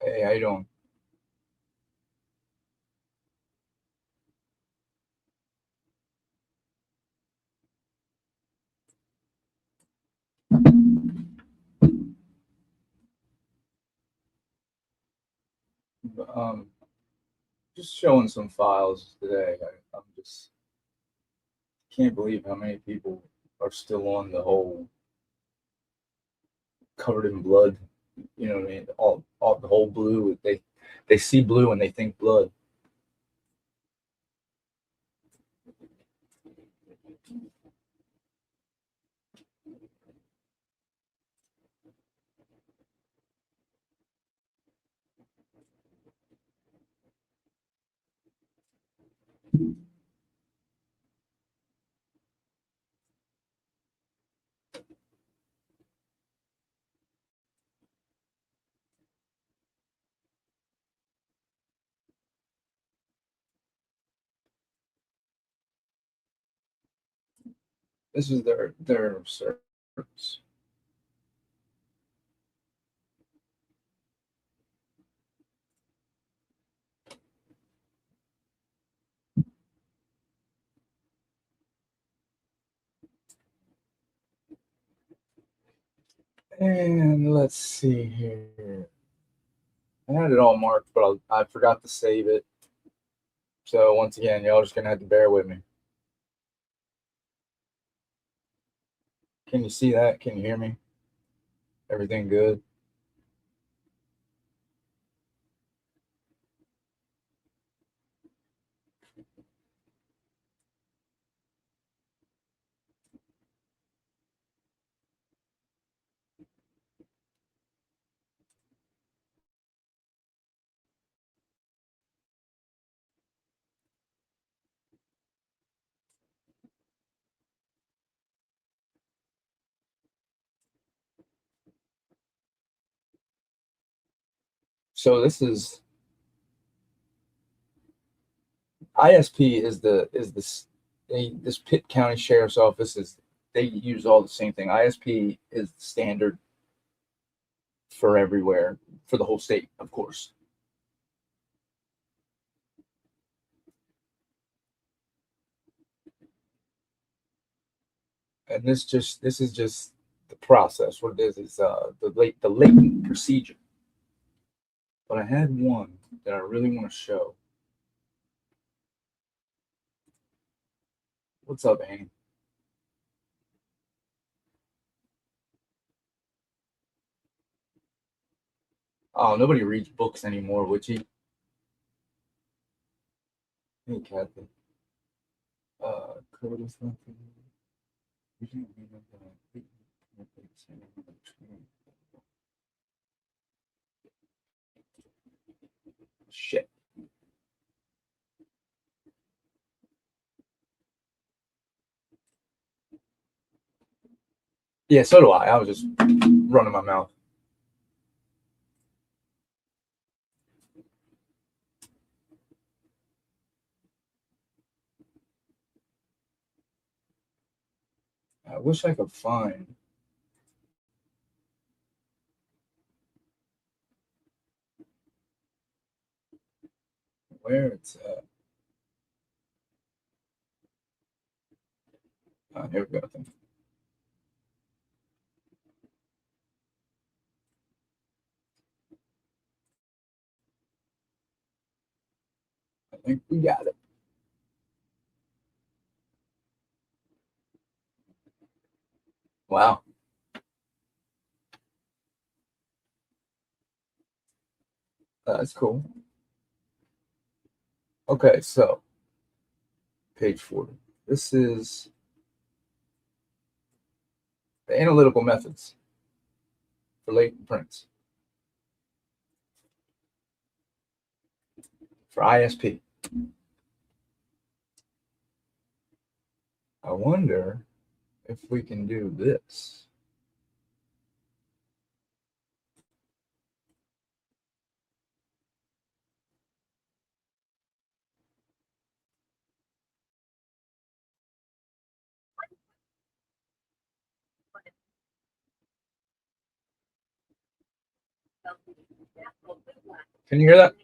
Hey, how you doing? Um, just showing some files today. I'm just can't believe how many people are still on the whole covered in blood. You know what I mean? All the whole blue. They see blue and they think blood. This is their service. And let's see here. I had it all marked, but I forgot to save it. So once again, y'all just gonna have to bear with me. Can you see that? Can you hear me? Everything good? So ISP is this Pitt County Sheriff's Office is they use all the same thing. ISP is standard for everywhere for the whole state, of course. And this is just the process. What it is the latent procedure. But I had one that I really want to show. What's up, Annie? Oh, nobody reads books anymore, would you? Hey, Kathy. Code is nothing. You didn't read that. Shit. Yeah, so do I. I was just running my mouth. I wish I could find where it's at. Here we go. I think we got it. Wow, that's cool. Okay, so page 40. This is the analytical methods for latent prints for ISP. I wonder if we can do this. Can you hear that?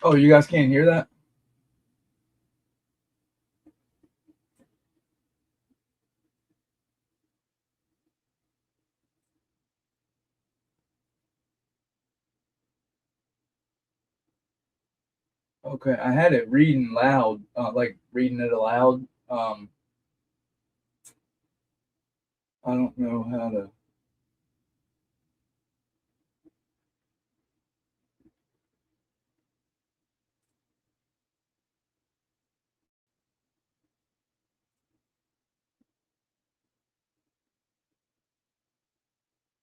Oh, you guys can't hear that? Okay, I had it reading loud, like reading it aloud. I don't know how to.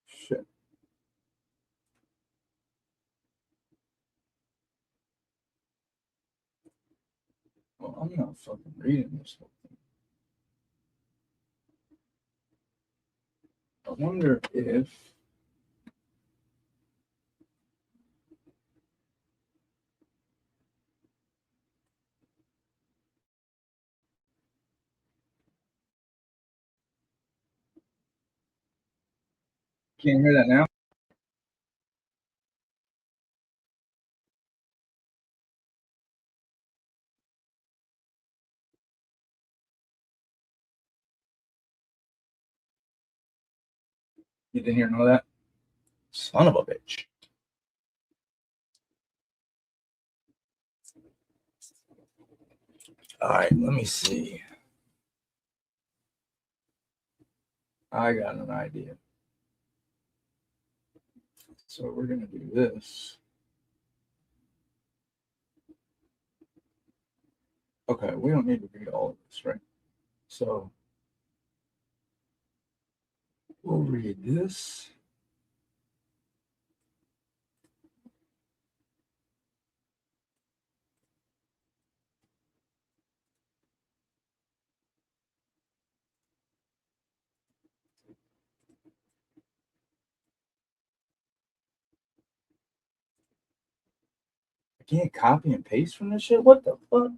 Shit. Well, I'm not fucking reading this whole thing. I wonder if. Can't hear that now? You didn't hear none of that? Son of a bitch. All right, let me see. I got an idea. So we're going to do this. Okay, we don't need to read all of this, right? So we'll read this. I can't copy and paste from this shit? What the fuck?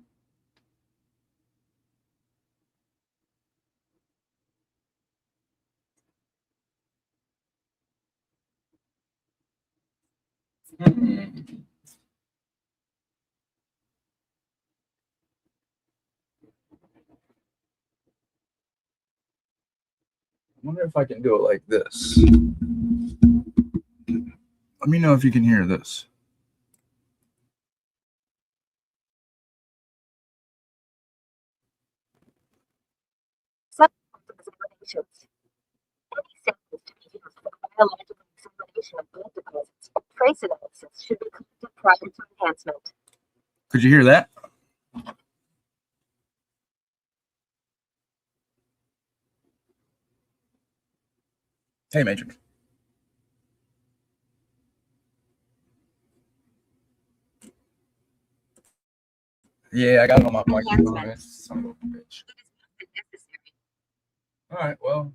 Hmm. I wonder if I can do it like this. Let me know if you can hear this. patients. Any samples to be used for biological examination of blood deposits or trace analysis should be collected prior to enhancement. Could you hear that? Hey, Matrix. Yeah, I got it on my microphone. It's son of a bitch. It is necessary. All right, well.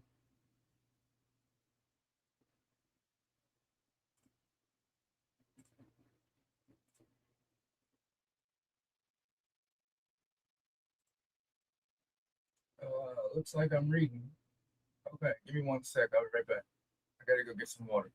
Looks like I'm reading. Okay, give me 1 sec. I'll be right back. I gotta go get some water.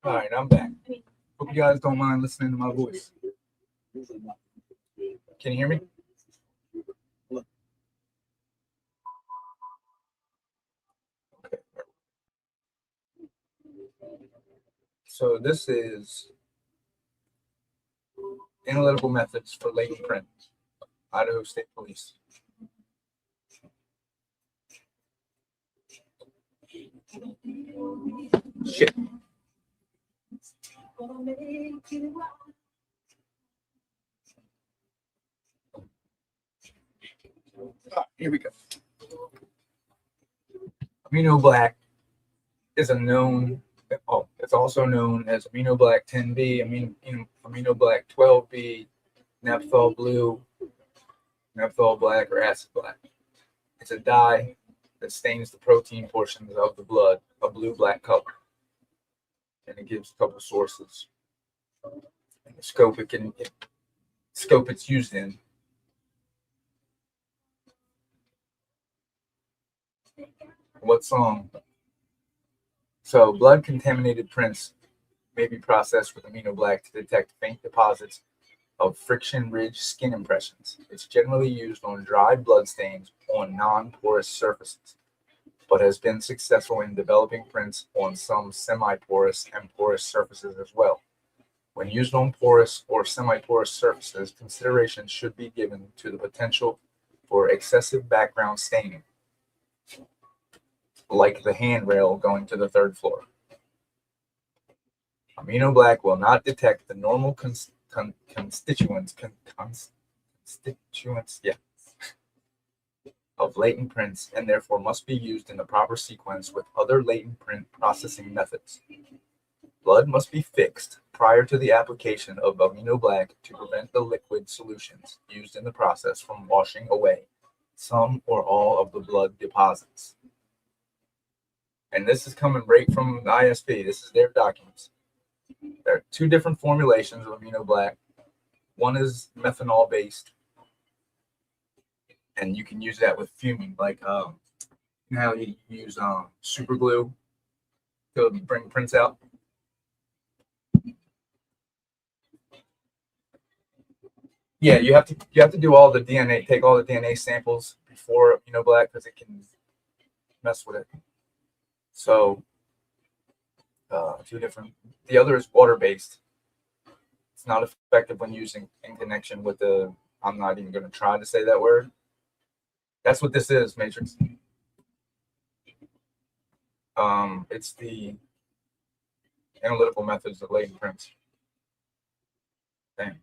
All right, I'm back. Hope you guys don't mind listening to my voice. Can you hear me? Okay. So this is analytical methods for latent print, Idaho State Police. Shit. Here we go. Amino black is a known, it's also known as amino black 10B, amino black 12B, naphthol blue, naphthol black, or acid black. It's a dye that stains the protein portions of the blood a blue-black color. And it gives a couple sources. And the scope it's used in. What song? So blood contaminated prints may be processed with amino black to detect faint deposits of friction-ridged skin impressions. It's generally used on dry blood stains on non-porous surfaces, but has been successful in developing prints on some semi-porous and porous surfaces as well. When used on porous or semi-porous surfaces, consideration should be given to the potential for excessive background staining, like the handrail going to the third floor. Amino black will not detect the normal constituents of latent prints and therefore must be used in the proper sequence with other latent print processing methods. Blood must be fixed prior to the application of amino black to prevent the liquid solutions used in the process from washing away some or all of the blood deposits. And this is coming right from the ISP. This is their documents. There are two different formulations of amino black. One is methanol based, and you can use that with fuming, like you know how you use super glue to bring prints out. Yeah, you have to do all the DNA, take all the DNA samples before amino black because it can mess with it. So Two different. The other is water-based. It's not effective when using in connection with the. I'm not even going to try to say that word. That's what this is, Matrix. It's the analytical methods of latent prints. Dang.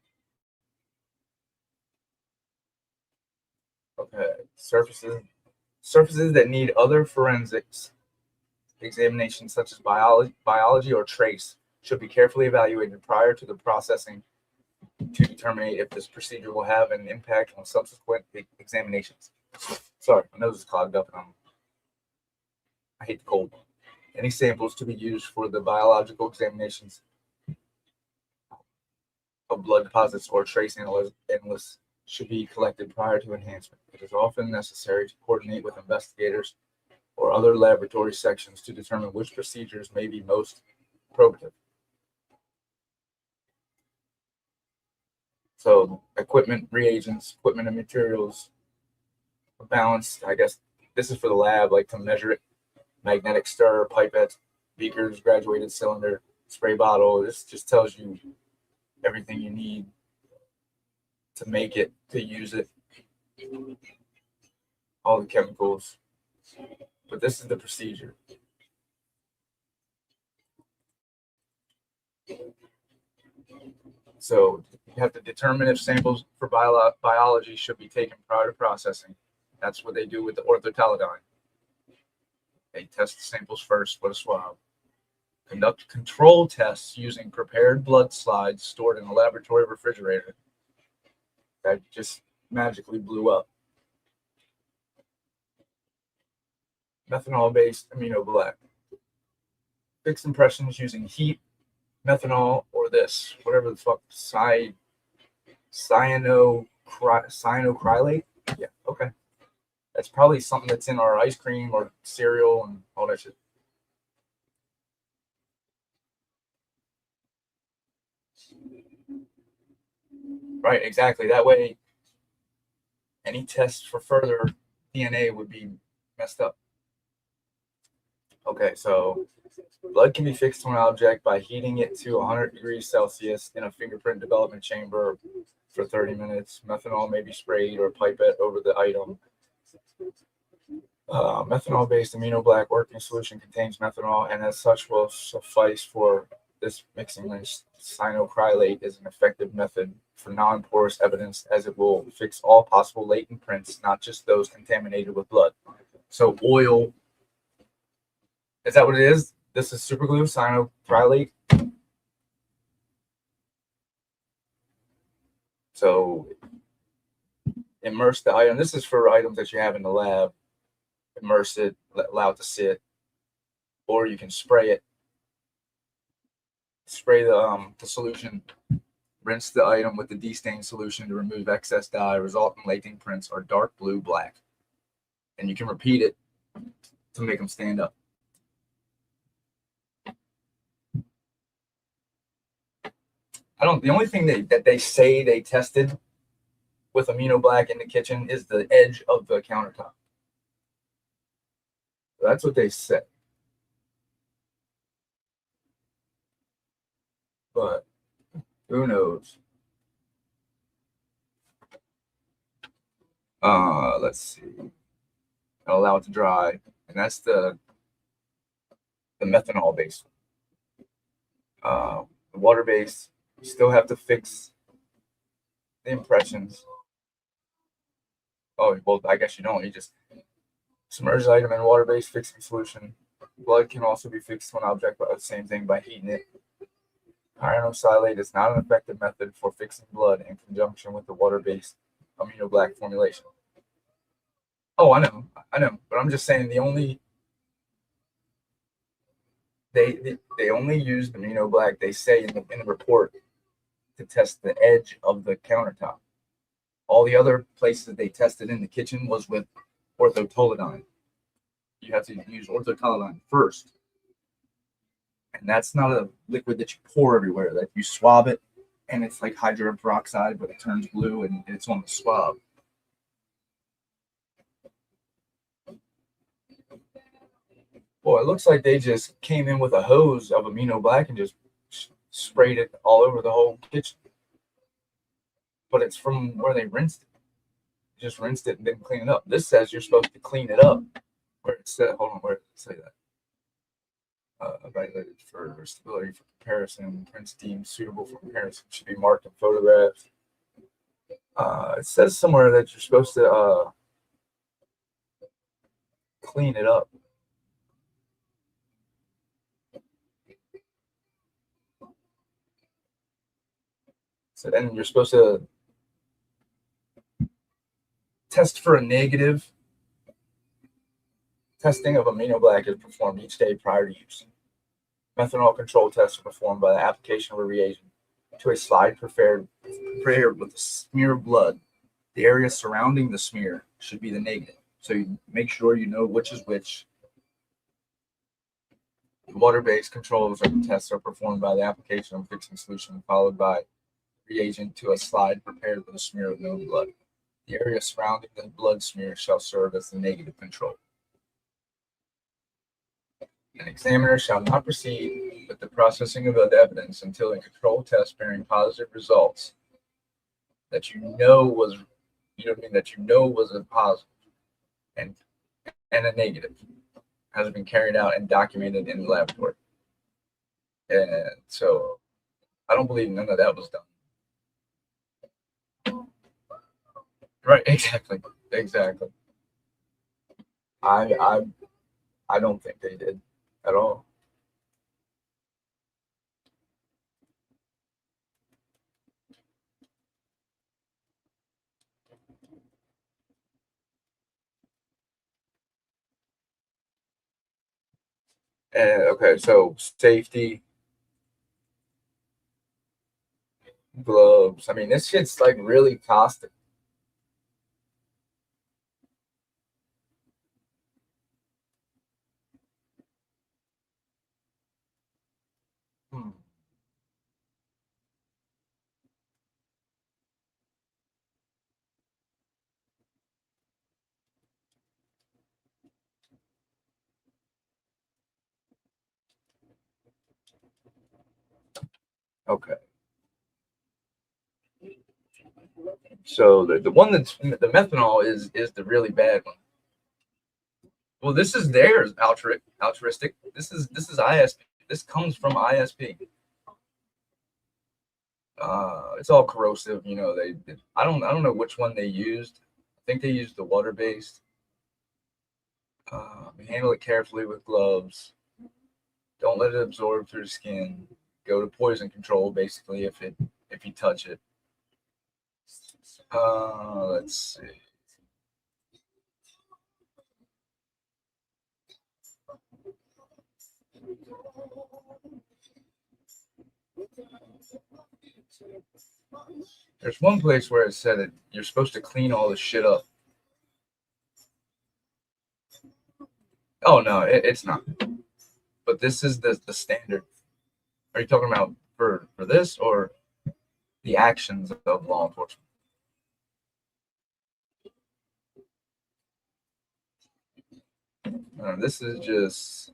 Okay. Surfaces that need other forensics examinations, such as biology or trace, should be carefully evaluated prior to the processing to determine if this procedure will have an impact on subsequent examinations. Sorry, my nose is clogged up and I hate the cold. Any samples to be used for the biological examinations of blood deposits or trace analysis should be collected prior to enhancement. It is often necessary to coordinate with investigators or other laboratory sections to determine which procedures may be most probative. So equipment, reagents, equipment and materials, balanced. I guess this is for the lab, like to measure it. Magnetic stir, pipettes, beakers, graduated cylinder, spray bottle. This just tells you everything you need to make it, to use it, all the chemicals. But this is the procedure. So you have to determine if samples for biology should be taken prior to processing. That's what they do with the orthotolidine. They test the samples first with a swab. Conduct control tests using prepared blood slides stored in a laboratory refrigerator. That just magically blew up. Methanol-based amino black. Fixed impressions using heat, methanol, or this, whatever the fuck, cyanocrylate. Yeah, okay. That's probably something that's in our ice cream or cereal and all that shit. Right, exactly. That way, any tests for further DNA would be messed up. Okay, so blood can be fixed to an object by heating it to 100 degrees Celsius in a fingerprint development chamber for 30 minutes. Methanol may be sprayed or pipette over the item. Methanol-based amino black working solution contains methanol and as such will suffice for this mixing. Cyanocrylate is an effective method for non-porous evidence as it will fix all possible latent prints, not just those contaminated with blood. So oil, is that what it is? This is superglue, cyanocrylate. So immerse the item. This is for items that you have in the lab. Immerse it, allow it to sit, or you can spray it. Spray the solution. Rinse the item with the destain solution to remove excess dye. Resulting latent prints are dark blue, black, and you can repeat it to make them stand up. The only thing that they say they tested with amino black in the kitchen is the edge of the countertop. That's what they said. But who knows? Let's see. I'll allow it to dry, and that's the methanol base. The water base, you still have to fix the impressions. Oh, well, I guess you don't. You just submerge the item in water-based fixing solution. Blood can also be fixed to an object by the same thing by heating it. Pyrosilate is not an effective method for fixing blood in conjunction with the water-based amino black formulation. Oh, I know, but I'm just saying they only used amino black. They say in the report to test the edge of the countertop. All the other places they tested in the kitchen was with orthotolidine. You have to use orthotolidine first. And that's not a liquid that you pour everywhere. That you swab it, and it's like hydrogen peroxide, but it turns blue, and it's on the swab. Well, it looks like they just came in with a hose of amino black and just sprayed it all over the whole kitchen. But it's from where they rinsed it. Just rinsed it and didn't clean it up. This says you're supposed to clean it up. Where it said, hold on, where did it say that? Evaluated for stability for comparison. Prints deemed suitable for comparison should be marked and photographed. It says somewhere that you're supposed to clean it up. So then you're supposed to test for a negative. Testing of amino black is performed each day prior to use. Methanol control tests are performed by the application of a reagent to a slide prepared with a smear of blood. The area surrounding the smear should be the negative. So you make sure you know which is which. Water-based controls of the tests are performed by the application of a fixing solution, followed by reagent to a slide prepared with a smear of known blood. The area surrounding the blood smear shall serve as the negative control. An examiner shall not proceed with the processing of the evidence until a control test bearing positive results that you know was a positive and a negative has been carried out and documented in the laboratory. And so I don't believe none of that was done. Right, exactly. Exactly. I don't think they did at all. And okay, so safety, gloves. I mean, this shit's like really caustic. Hmm. Okay. So the one that's the methanol is the really bad one. Well, this is theirs altruistic. This is ISP. This comes from ISP. It's all corrosive. You know, I don't know which one they used. I think they used the water based. Handle it carefully with gloves. Don't let it absorb through the skin. Go to poison control basically if you touch it. Let's see. There's one place where it said that you're supposed to clean all this shit up. Oh no, it's not. But this is the standard. Are you talking about for this or the actions of law enforcement? This is just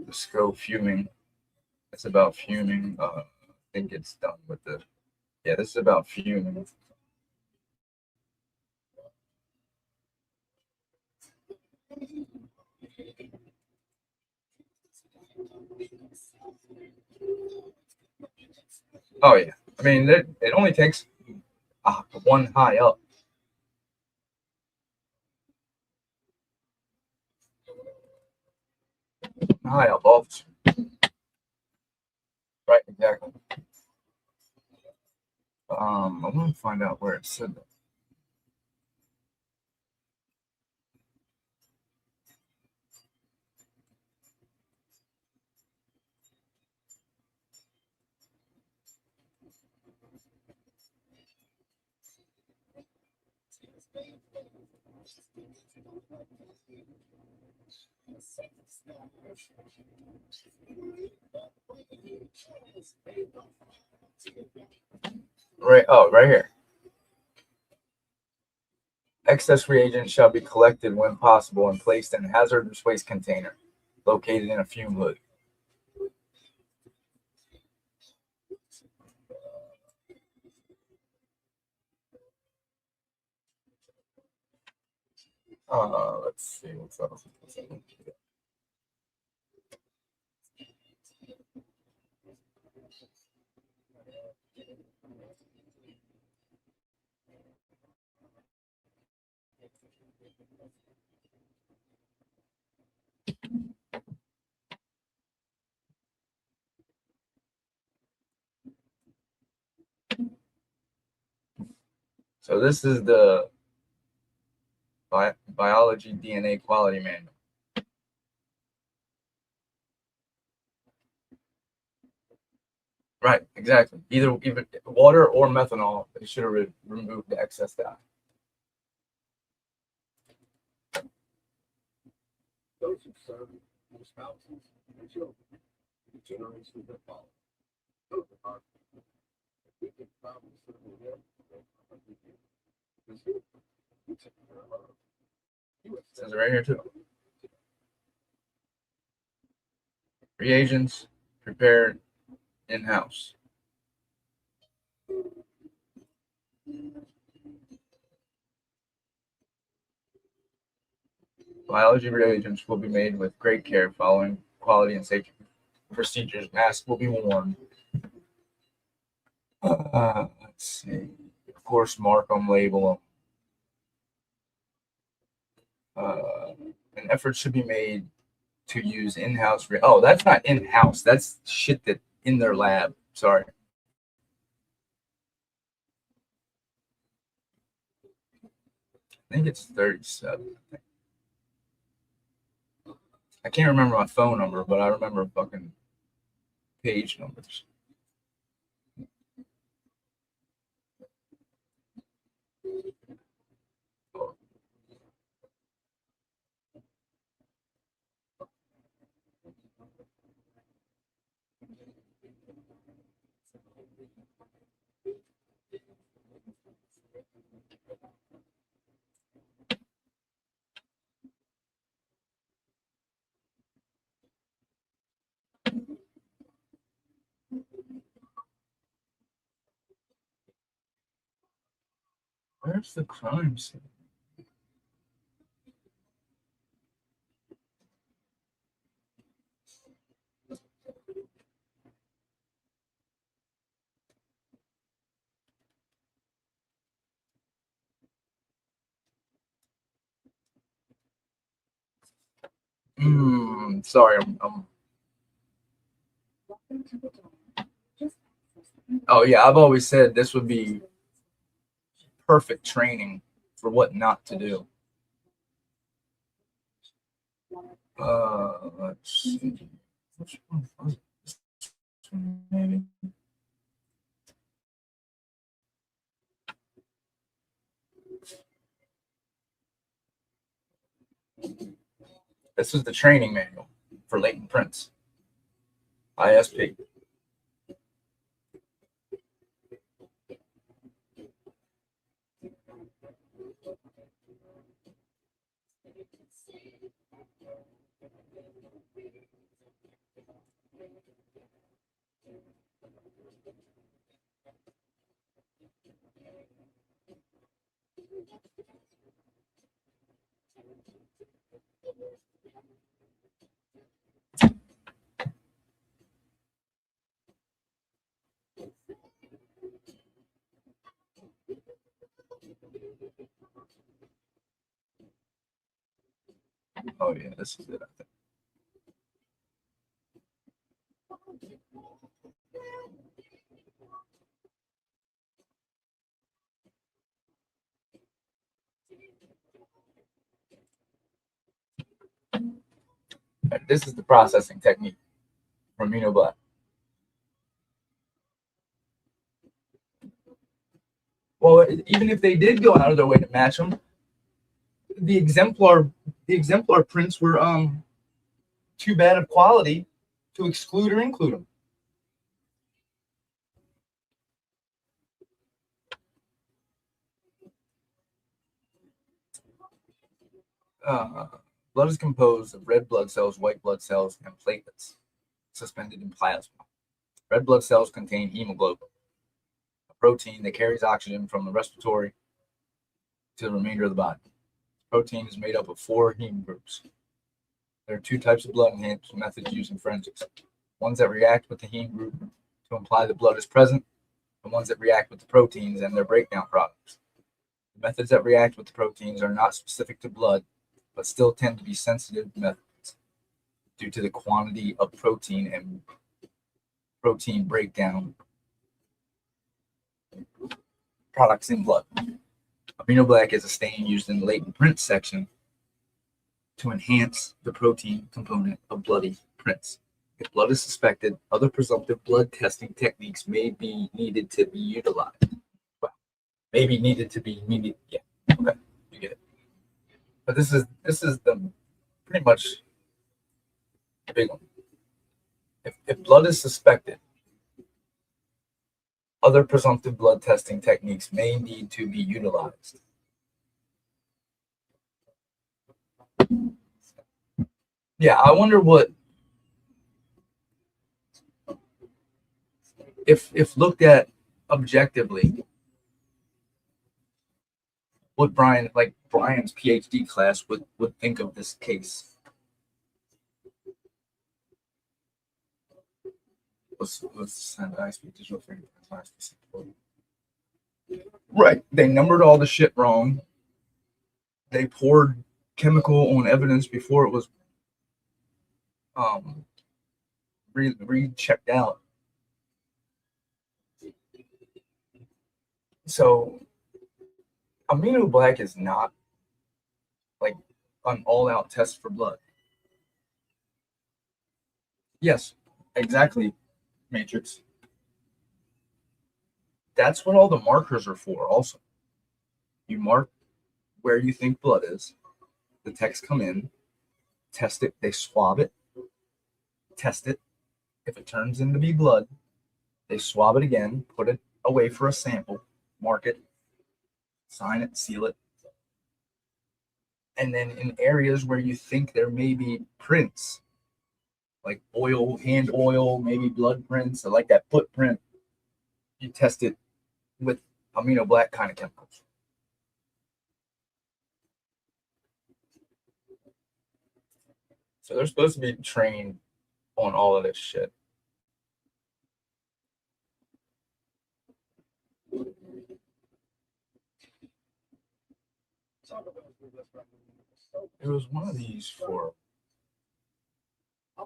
the scope fuming. It's about fuming. I think it's done with the. Yeah, this is about fuming. Oh yeah, I mean it only takes one high up. High up officer. Right, exactly. I want to find out where it said that. Right. Oh, right here. Excess reagents shall be collected when possible and placed in a hazardous waste container located in a fume hood. Let's see what's else. So this is the biology DNA quality manual. Right, exactly. Either water or methanol, they should have removed the excess dye. Those who serve their spouses and children, the generations that follow. Those are we can probably serve them because you take care of love. It says it right here too. Reagents prepared in-house. Biology reagents will be made with great care following quality and safety procedures. Masks will be worn. Let's see. Of course, mark them, label them. An effort should be made to use in-house. Oh, that's not in-house. That's shit that in their lab. Sorry. I think it's 37. I can't remember my phone number, but I remember fucking page numbers. Where's the crime scene? Sorry, I'm. Oh yeah, I've always said this would be perfect training for what not to do. Let's see. Which one was it? This one, maybe. This is the training manual for latent prints. ISP. Oh yeah, this is it. I think. This is the processing technique from Black. Well, even if they did go out of their way to match them, the exemplar prints were too bad of quality to exclude or include them. Blood is composed of red blood cells, white blood cells, and platelets suspended in plasma. Red blood cells contain hemoglobin, a protein that carries oxygen from the respiratory to the remainder of the body. Protein is made up of 4 heme groups. There are 2 types of blood enhancement methods used in forensics: ones that react with the heme group to imply the blood is present, and ones that react with the proteins and their breakdown products. The methods that react with the proteins are not specific to blood, but still tend to be sensitive methods due to the quantity of protein and protein breakdown products in blood. Amino black is a stain used in the latent print section to enhance the protein component of bloody prints. If blood is suspected, other presumptive blood testing techniques may be needed to be utilized. Well, maybe needed to be needed. Yeah, okay, you get it. But this is the pretty much the big one. If blood is suspected, other presumptive blood testing techniques may need to be utilized. Yeah, I wonder what if looked at objectively, what Brian's PhD class would think of this case. Let's send high-speed digital fingerprints. Right. They numbered all the shit wrong. They poured chemical on evidence before it was rechecked out. So amino black is not like an all-out test for blood. Yes, exactly, Matrix. That's what all the markers are for. Also, you mark where you think blood is. The techs come in, test it, they swab it, test it. If it turns into be blood, they swab it again, put it away for a sample, mark it, sign it, seal it. And then in areas where you think there may be prints, like oil, hand oil, maybe blood prints, or like that footprint, you test it with amino black kind of chemicals. So they're supposed to be trained on all of this shit. It was one of these for. I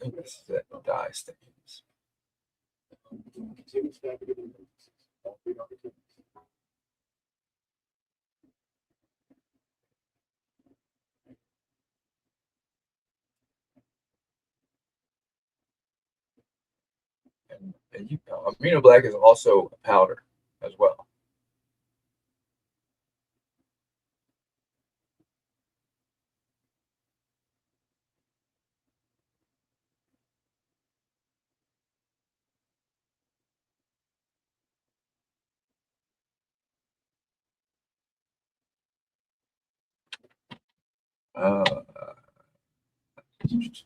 think this is it. Dye stains. And you know, amino black is also a powder as well. Uh, it's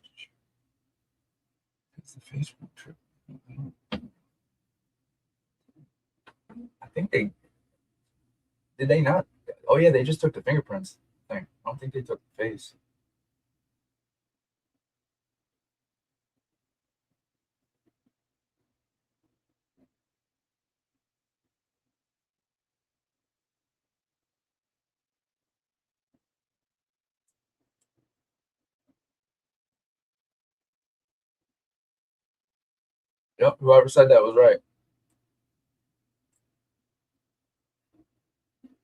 the Facebook trip. I think they did they not? Oh yeah, they just took the fingerprints thing. I don't think they took the face. Yep, whoever said that was right.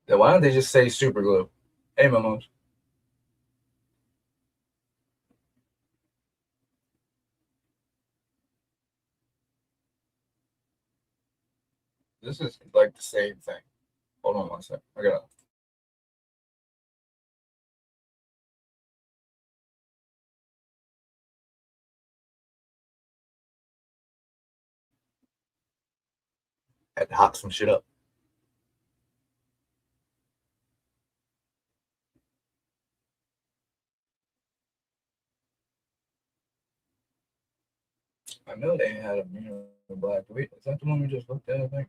Then why don't they just say super glue? Hey, Mamos. This is like the same thing. Hold on one second. I gotta. Had to hop some shit up. I know they had black. Wait, is that the one we just looked at? I think.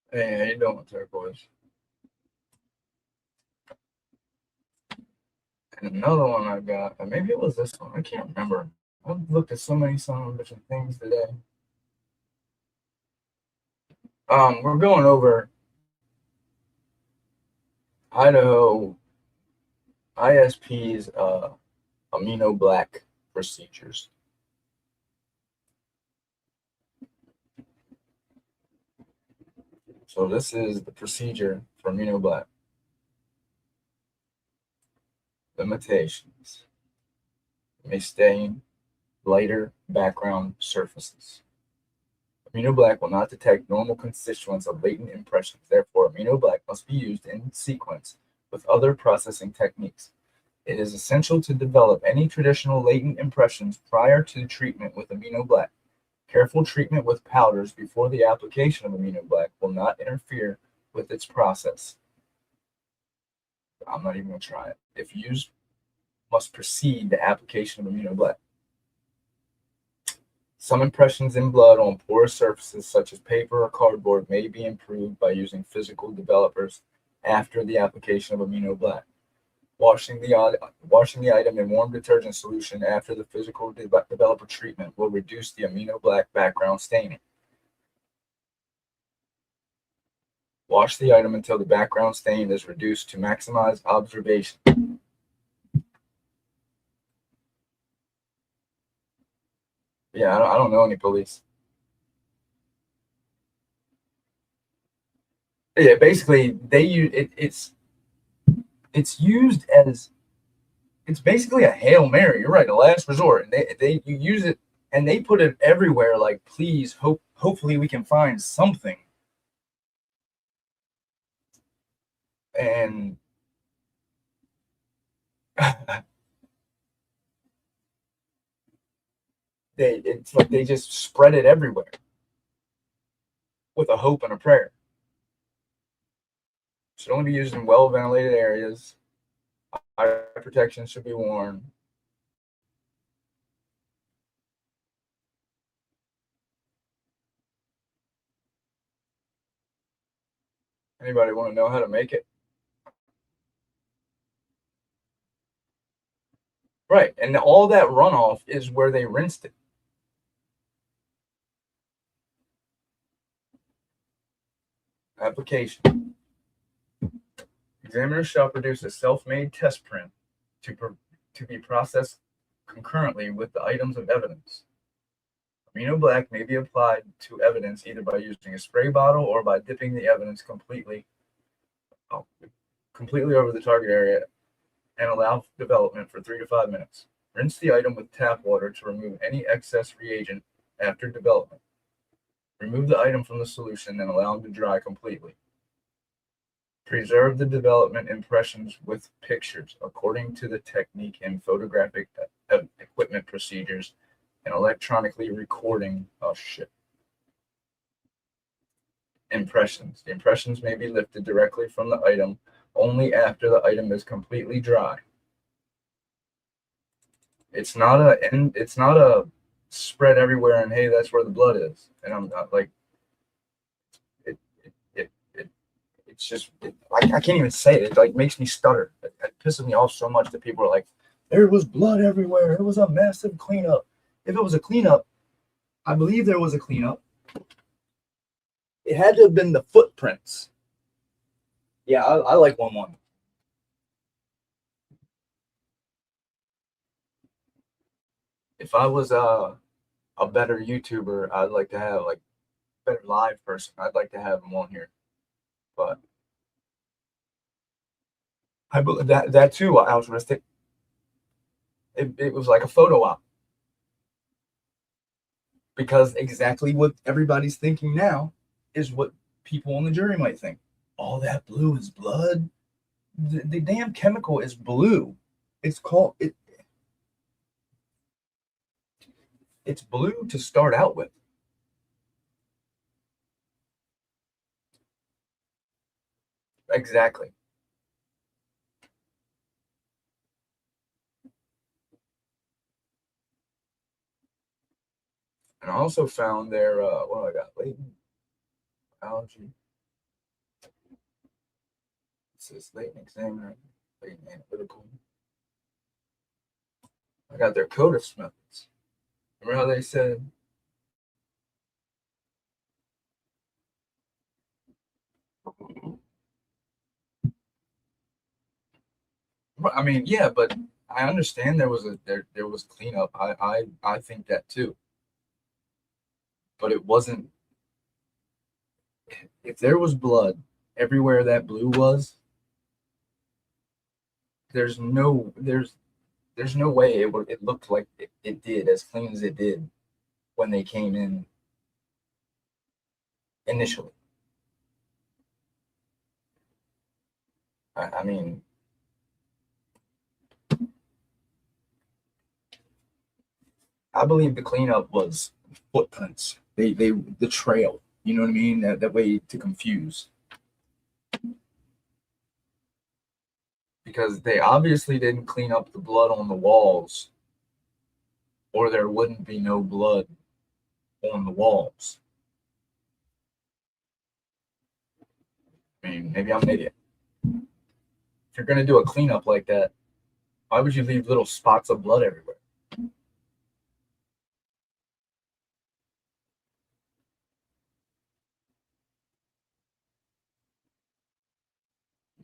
Hey, how you doing, turquoise? And another one I got, and maybe it was this one. I can't remember. I've looked at so many different things today. We're going over Idaho ISP's amino black procedures. So this is the procedure for amino black. Limitations. It may stain lighter background surfaces. Amino black will not detect normal constituents of latent impressions. Therefore, amino black must be used in sequence with other processing techniques. It is essential to develop any traditional latent impressions prior to treatment with amino black. Careful treatment with powders before the application of amino black will not interfere with its process. I'm not even going to try it. If used, must precede the application of amino black. Some impressions in blood on porous surfaces such as paper or cardboard may be improved by using physical developers after the application of amino black. Washing the item in warm detergent solution after the physical developer treatment will reduce the amino black background staining. Wash the item until the background stain is reduced to maximize observation. Yeah, I don't know any police. Yeah, basically they use it's used as it's basically a Hail Mary. You're right, a last resort. And they you use it and they put it everywhere. Like, please, hopefully we can find something. And it's like they just spread it everywhere with a hope and a prayer. Should only be used in well ventilated areas. Eye protection should be worn. Anybody want to know how to make it? Right. And all that runoff is where they rinsed it. Application. Examiners shall produce a self-made test print to be processed concurrently with the items of evidence. Amino black may be applied to evidence either by using a spray bottle or by dipping the evidence completely over the target area and allow development for 3 to 5 minutes. Rinse the item with tap water to remove any excess reagent after development. Remove the item from the solution and allow them to dry completely. Preserve the development impressions with pictures according to the technique in photographic equipment procedures and electronically recording. Oh shit. Impressions. The impressions may be lifted directly from the item only after the item is completely dry. It's not a spread everywhere and hey, that's where the blood is. And I'm not like it's just I can't even say it. It like makes me stutter. It pisses me off so much that people are like, there was blood everywhere. It was a massive cleanup. If it was a cleanup, I believe there was a cleanup. It had to have been the footprints. Yeah, I like 1-1. If I was a better YouTuber, I'd like to have like a better live person. I'd like to have them on here. But I believe that too altruistic. It was like a photo op because exactly what everybody's thinking now is what people on the jury might think. all that blue is blood. The damn chemical is blue. It's called it. It's blue to start out with. Exactly. And I also found their what do I got? Latent allergy. It says latent examiner, latent analytical. I got their CODIS methods. Remember how they said I mean, yeah, but I understand there was cleanup. I think that too. But it wasn't if there was blood everywhere that blue was, there's no way it looked like it did as clean as it did when they came in initially. I mean, I believe the cleanup was footprints. They the trail. You know what I mean? That way to confuse because they obviously didn't clean up the blood on the walls, or there wouldn't be no blood on the walls. I mean, maybe I'm an idiot. If you're gonna do a cleanup like that, why would you leave little spots of blood everywhere?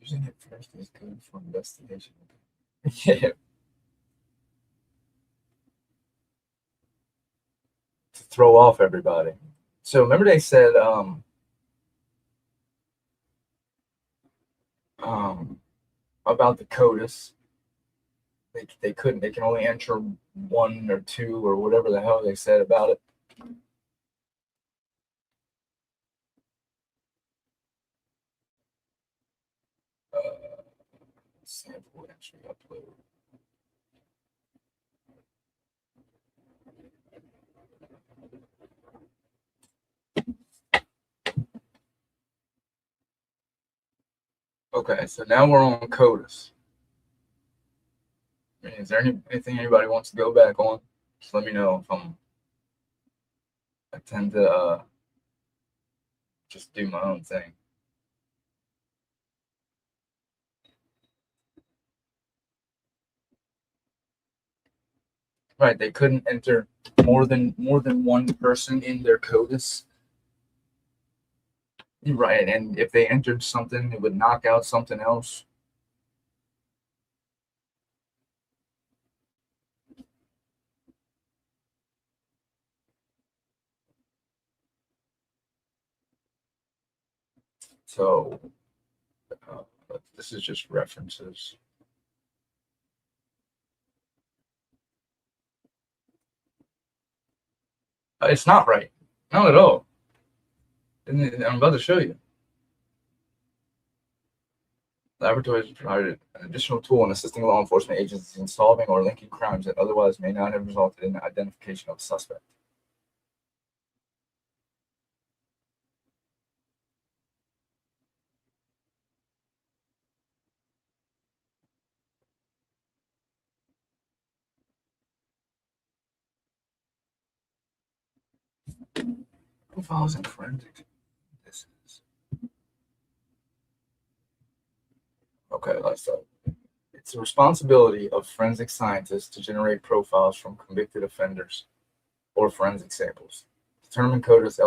Using it first is good for investigation. Yeah, to throw off everybody. So remember they said um about the CODIS. They couldn't. They can only enter one or two or whatever the hell they said about it. Uh, Sample entry upload. Okay, so now we're on CODIS. I mean, is there anything anybody wants to go back on? Just let me know if I tend to just do my own thing. Right, they couldn't enter more than one person in their CODIS. Right, and if they entered something, it would knock out something else. So this is just references. It's not right, not at all. And I'm about to show you. Laboratories provided an additional tool in assisting law enforcement agencies in solving or linking crimes that otherwise may not have resulted in the identification of a suspect. Profiles in forensics. This is okay. Let's start. It's the responsibility of forensic scientists to generate profiles from convicted offenders or forensic samples, determine CODIS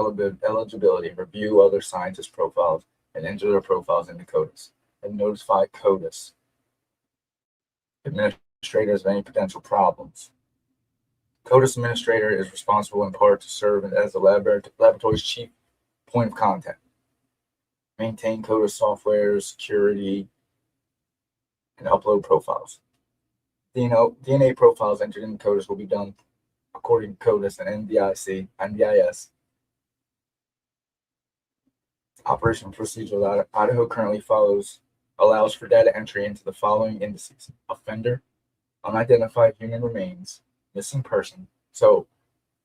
eligibility, review other scientists' profiles, and enter their profiles into CODIS, and notify CODIS administrators of any potential problems. CODIS administrator is responsible in part to serve as the laboratory's chief point of contact, maintain CODIS software, security, and upload profiles. DNA profiles entered in CODIS will be done according to CODIS and NDIS Operation procedure that Idaho currently follows allows for data entry into the following indices: offender, unidentified human remains, missing person. So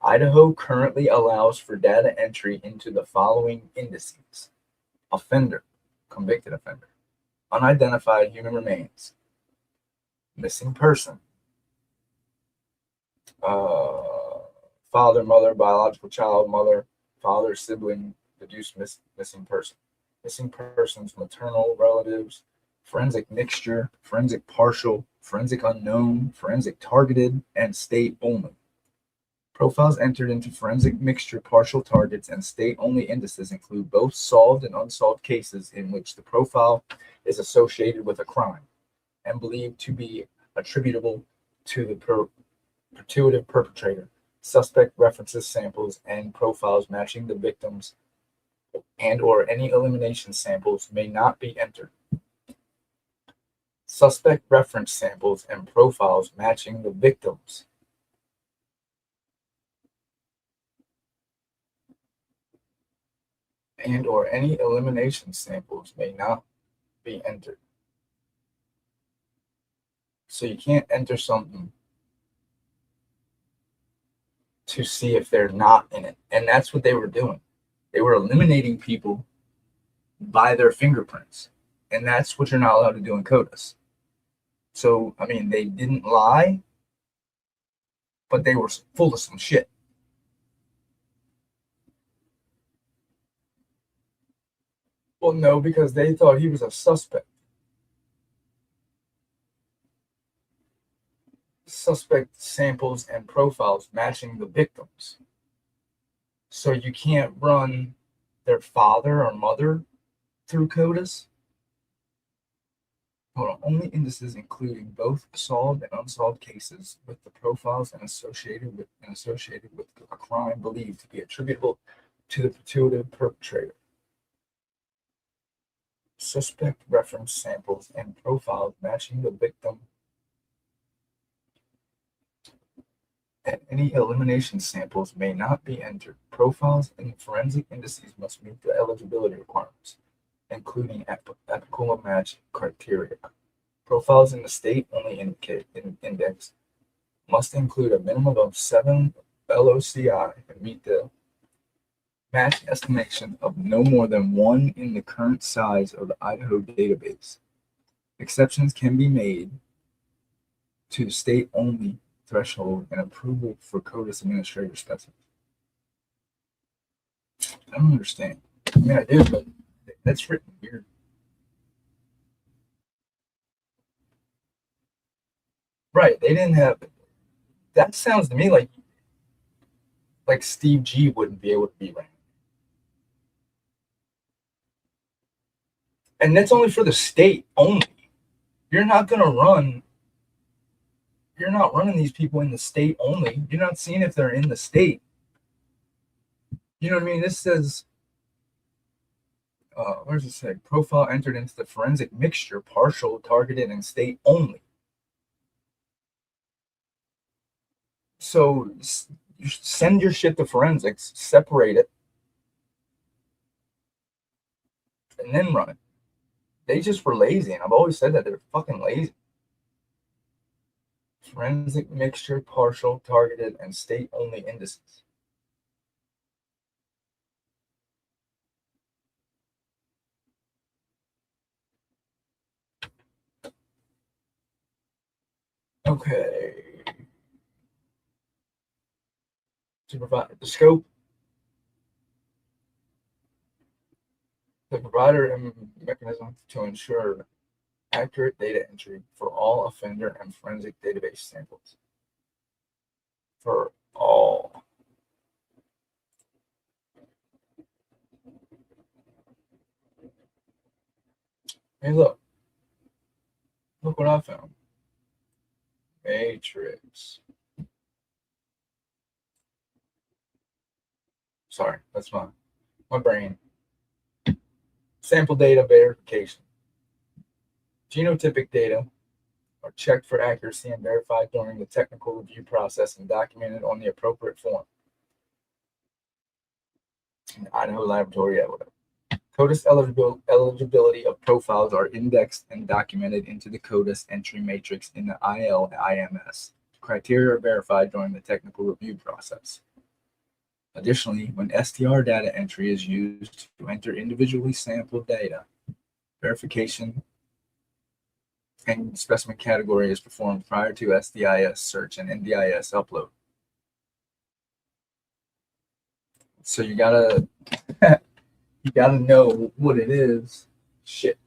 Idaho currently allows for data entry into the following indices: offender, convicted offender, unidentified human remains, missing person, father, mother, biological child, mother, father, sibling, deduced missing person, missing persons, maternal relatives, forensic mixture, forensic partial, forensic unknown, forensic targeted, and state only. Profiles entered into forensic mixture partial targets and state only indices include both solved and unsolved cases in which the profile is associated with a crime and believed to be attributable to the purported perpetrator. Suspect references samples and profiles matching the victims and or any elimination samples may not be entered. Suspect reference samples and profiles matching the victims and or any elimination samples may not be entered. So you can't enter something to see if they're not in it. And that's what they were doing. They were eliminating people by their fingerprints. And that's what you're not allowed to do in CODIS. So, I mean, they didn't lie, but they were full of some shit. Well, no, because they thought he was a suspect. Suspect samples and profiles matching the victims. So you can't run their father or mother through CODIS. Hold on. Only indices including both solved and unsolved cases with the profiles and associated with a crime believed to be attributable to the purported perpetrator. Suspect reference samples and profiles matching the victim and any elimination samples may not be entered. Profiles and forensic indices must meet the eligibility requirements, including ethical match criteria. Profiles in the state only index must include a minimum of 7 LOCI and meet the match estimation of no more than 1 in the current size of the Idaho database. Exceptions can be made to the state only threshold and approval for CODIS administrator specific. I don't understand. I mean, I do, but that's written weird. Right. They didn't have. That sounds to me like Steve G wouldn't be able to be ran. And that's only for the state only. You're not going to run. You're not running these people in the state only. You're not seeing if they're in the state. You know what I mean? This says, where does it say? Profile entered into the forensic mixture, partial, targeted, and state only. So you send your shit to forensics, separate it, and then run it. They just were lazy, and I've always said that they're fucking lazy. Forensic mixture, partial, targeted, and state only indices. Okay. To provide the scope, the provider and mechanism to ensure accurate data entry for all offender and forensic database samples. For all. Hey, look. Look what I found. Matrix. Sorry, that's my brain. Sample data verification. Genotypic data are checked for accuracy and verified during the technical review process and documented on the appropriate form. In Idaho laboratory evidence. CODIS eligibility of profiles are indexed and documented into the CODIS entry matrix in the ILIMS. Criteria are verified during the technical review process. Additionally, when STR data entry is used to enter individually sampled data, verification and specimen category is performed prior to SDIS search and NDIS upload. So you gotta you gotta know what it is. Shit.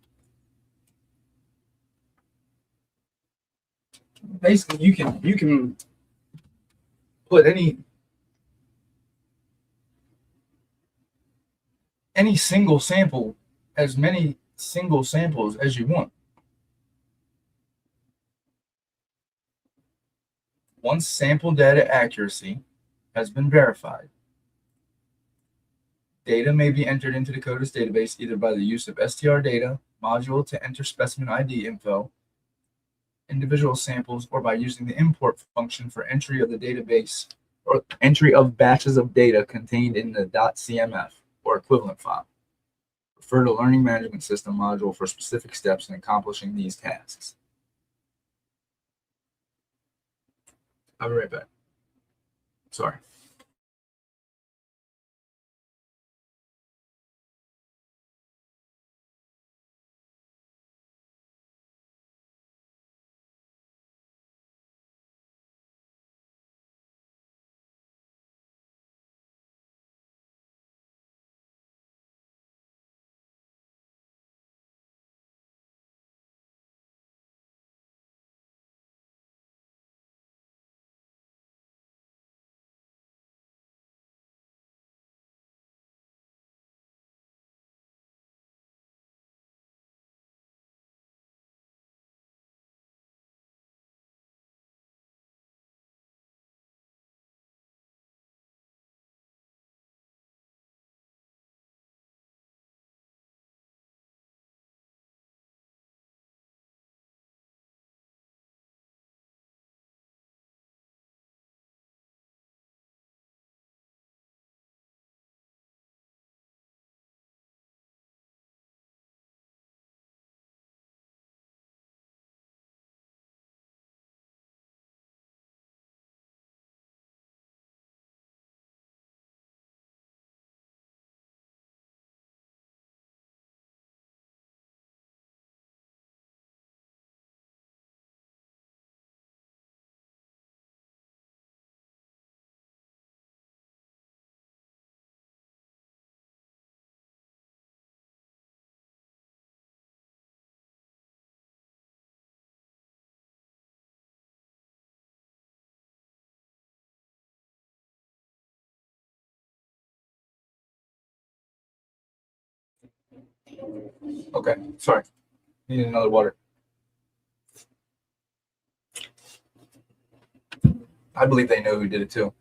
Basically, you can put any single sample, as many single samples as you want. Once sample data accuracy has been verified, data may be entered into the CODIS database either by the use of STR data module to enter specimen ID info, individual samples, or by using the import function for entry of the database or entry of batches of data contained in the .cmf or equivalent file. Refer to Learning Management System module for specific steps in accomplishing these tasks. I'll be right back. Sorry. Okay, sorry. Need another water. I believe they know who did it too.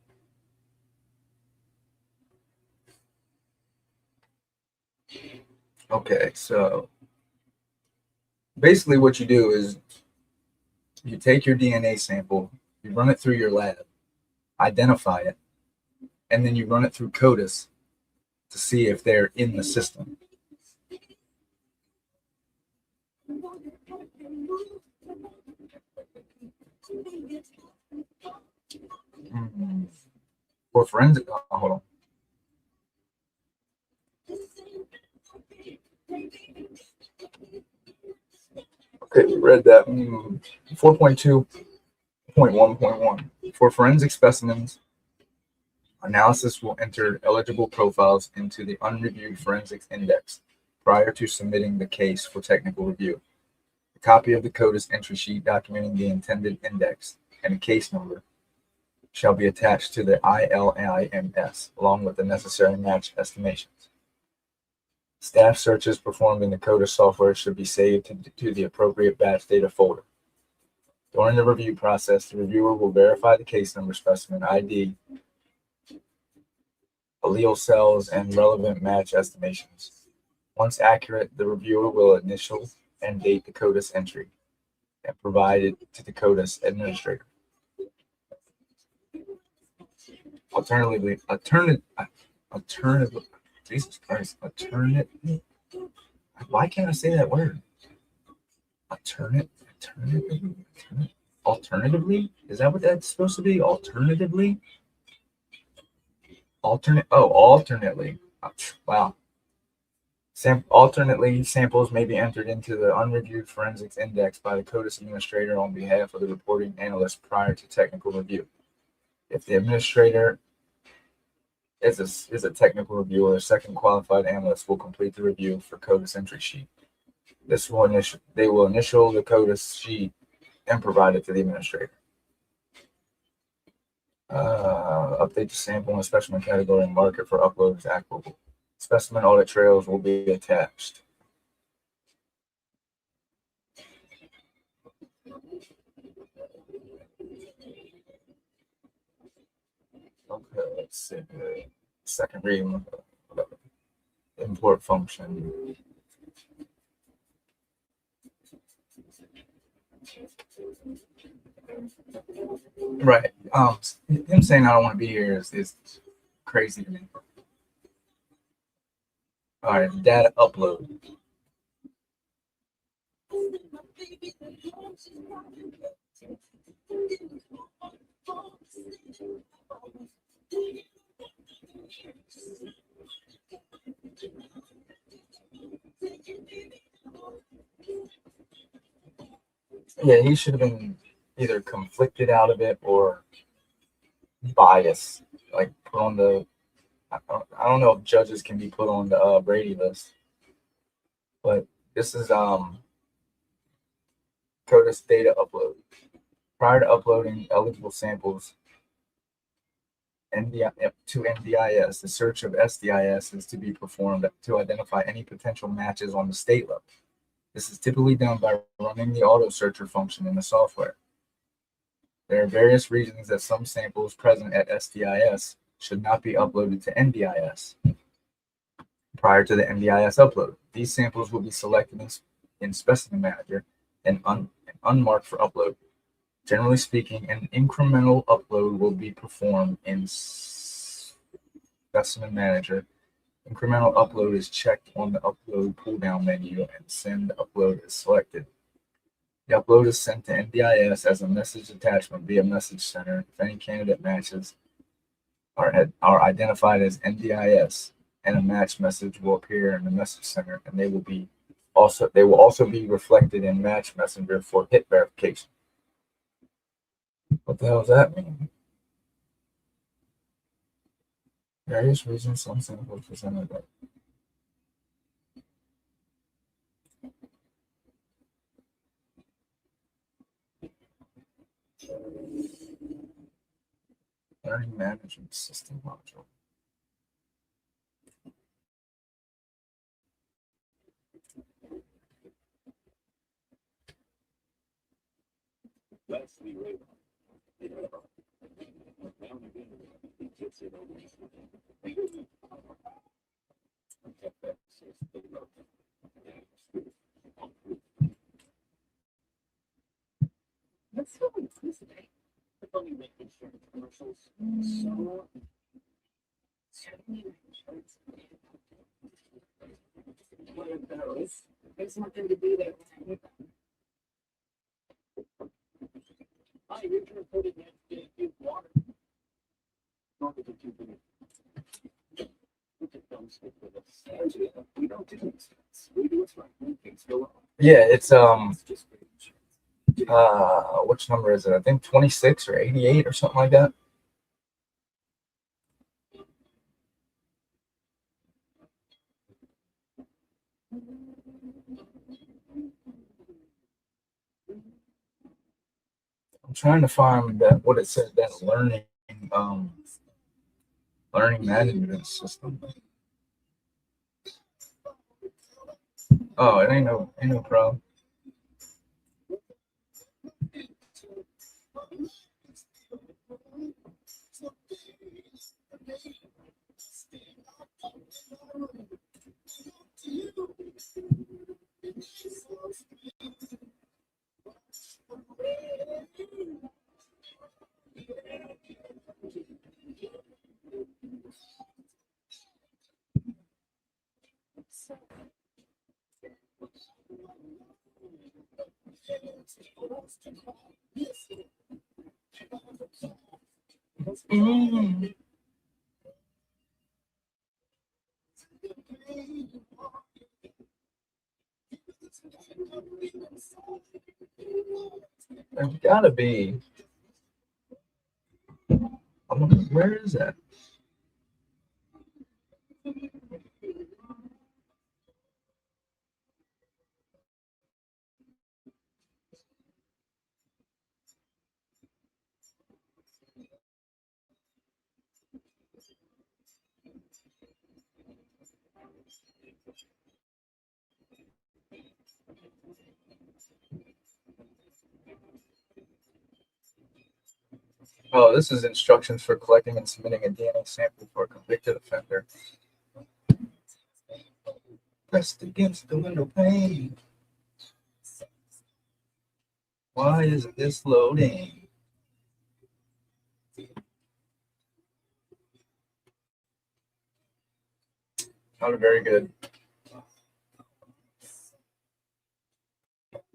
Okay, so basically what you do is you take your DNA sample, you run it through your lab, identify it, and then you run it through CODIS to see if they're in the system. For forensic, hold on. Okay, you read that. 4.2.1.1. For forensic specimens, analysis will enter eligible profiles into the unreviewed forensics index prior to submitting the case for technical review. A copy of the CODIS entry sheet documenting the intended index and a case number shall be attached to the ILIMS along with the necessary match estimations. Staff searches performed in the CODIS software should be saved to the appropriate batch data folder. During the review process, the reviewer will verify the case number, specimen ID, allele cells, and relevant match estimations. Once accurate, the reviewer will initial and date the CODIS entry and provide it to the CODIS administrator. Alternatively, Jesus Christ, Why can't I say that word? Alternatively? Is that what that's supposed to be? Alternatively? Alternately. Wow. Alternately, samples may be entered into the unreviewed forensics index by the CODIS administrator on behalf of the reporting analyst prior to technical review. If the administrator is a technical reviewer, a second qualified analyst will complete the review for CODIS entry sheet. They will initial the CODIS sheet and provide it to the administrator. Update the sample and specimen category and mark it for upload as applicable. Specimen audit trails will be attached. Okay, let's see. Second reading, import function. Right. Him saying I don't want to be here is crazy to me. All right, data upload. Yeah, he should have been either conflicted out of it or biased, like put on the. I don't know if judges can be put on the Brady list, but this is CODIS data upload. Prior to uploading eligible samples to NDIS, the search of SDIS is to be performed to identify any potential matches on the state level. This is typically done by running the auto searcher function in the software. There are various reasons that some samples present at SDIS should not be uploaded to NDIS prior to the NDIS upload. These samples will be selected in Specimen Manager and unmarked for upload. Generally speaking, an incremental upload will be performed in Specimen Manager. Incremental upload is checked on the upload pull-down menu and send upload is selected. The upload is sent to NDIS as a message attachment via Message Center. If any candidate matches are identified as NDIS, and a match message will appear in the Message Center, and they will also be reflected in Match Messenger for hit verification. What the hell does that mean? Various reasons some samples presented that. Learning Management System module. That's really fascinating. There's nothing to do there. Yeah, it's which number is it? I think 26 or 88 or something like that. I'm trying to find that what it said that learning management system. Oh, it ain't no problem. Mm. There's gotta be. Where is that? Oh, this is instructions for collecting and submitting a DNA sample for a convicted offender. Pressed against the window pane. Why is this loading? Not very good.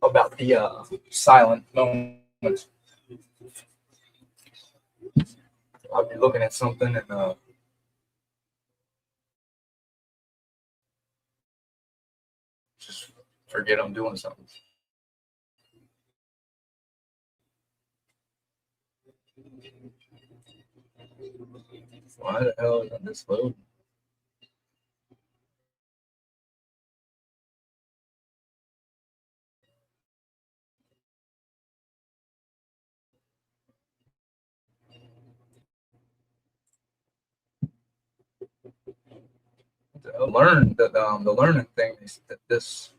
About the silent moments. I'll be looking at something and just forget I'm doing something. Why the hell is this loading? Learn that the learning thing is that this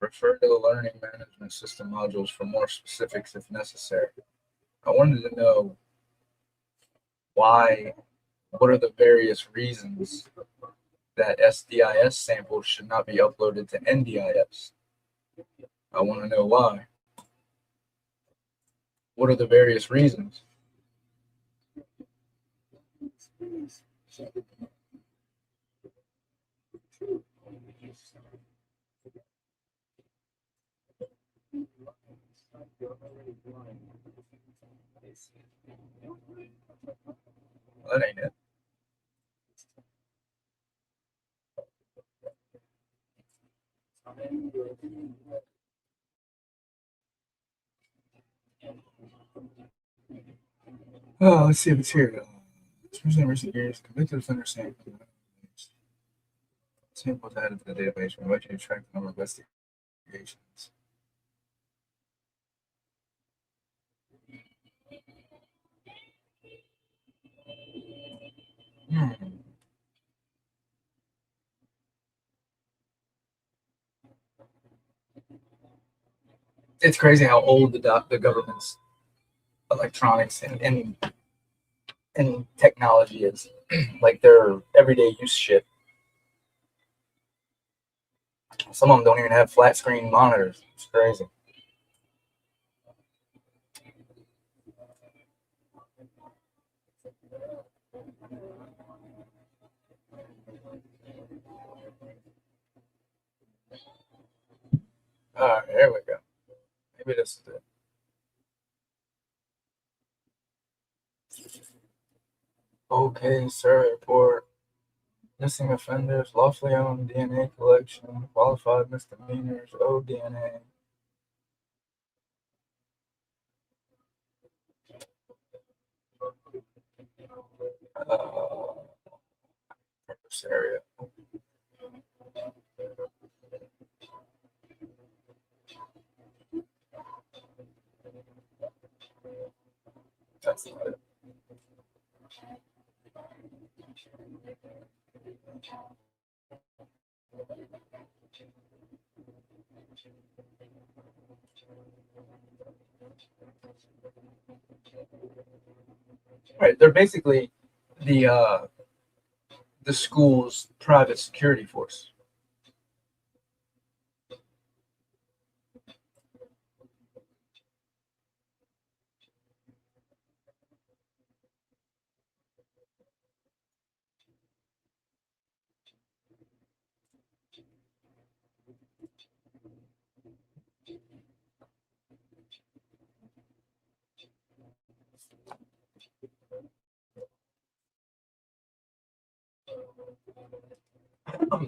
refer to the learning management system modules for more specifics if necessary. I wanted to know why, what are the various reasons that SDIS samples should not be uploaded to NDIS? I want to know why. What are the various reasons? Well, that ain't it. Oh, let's see if it's here. Especially recent years, convicted offender samples added to the database. We invite you to track the number of investigations. Hmm. It's crazy how old the government's electronics and technology is. Like their everyday use shit. Some of them don't even have flat screen monitors. It's crazy. All right, there we go. Maybe this is it. Okay, sir. Report missing offenders, lawfully owned DNA collection, qualified misdemeanors, ODNA. Purpose area. That's not it. Right, they're basically the school's private security force.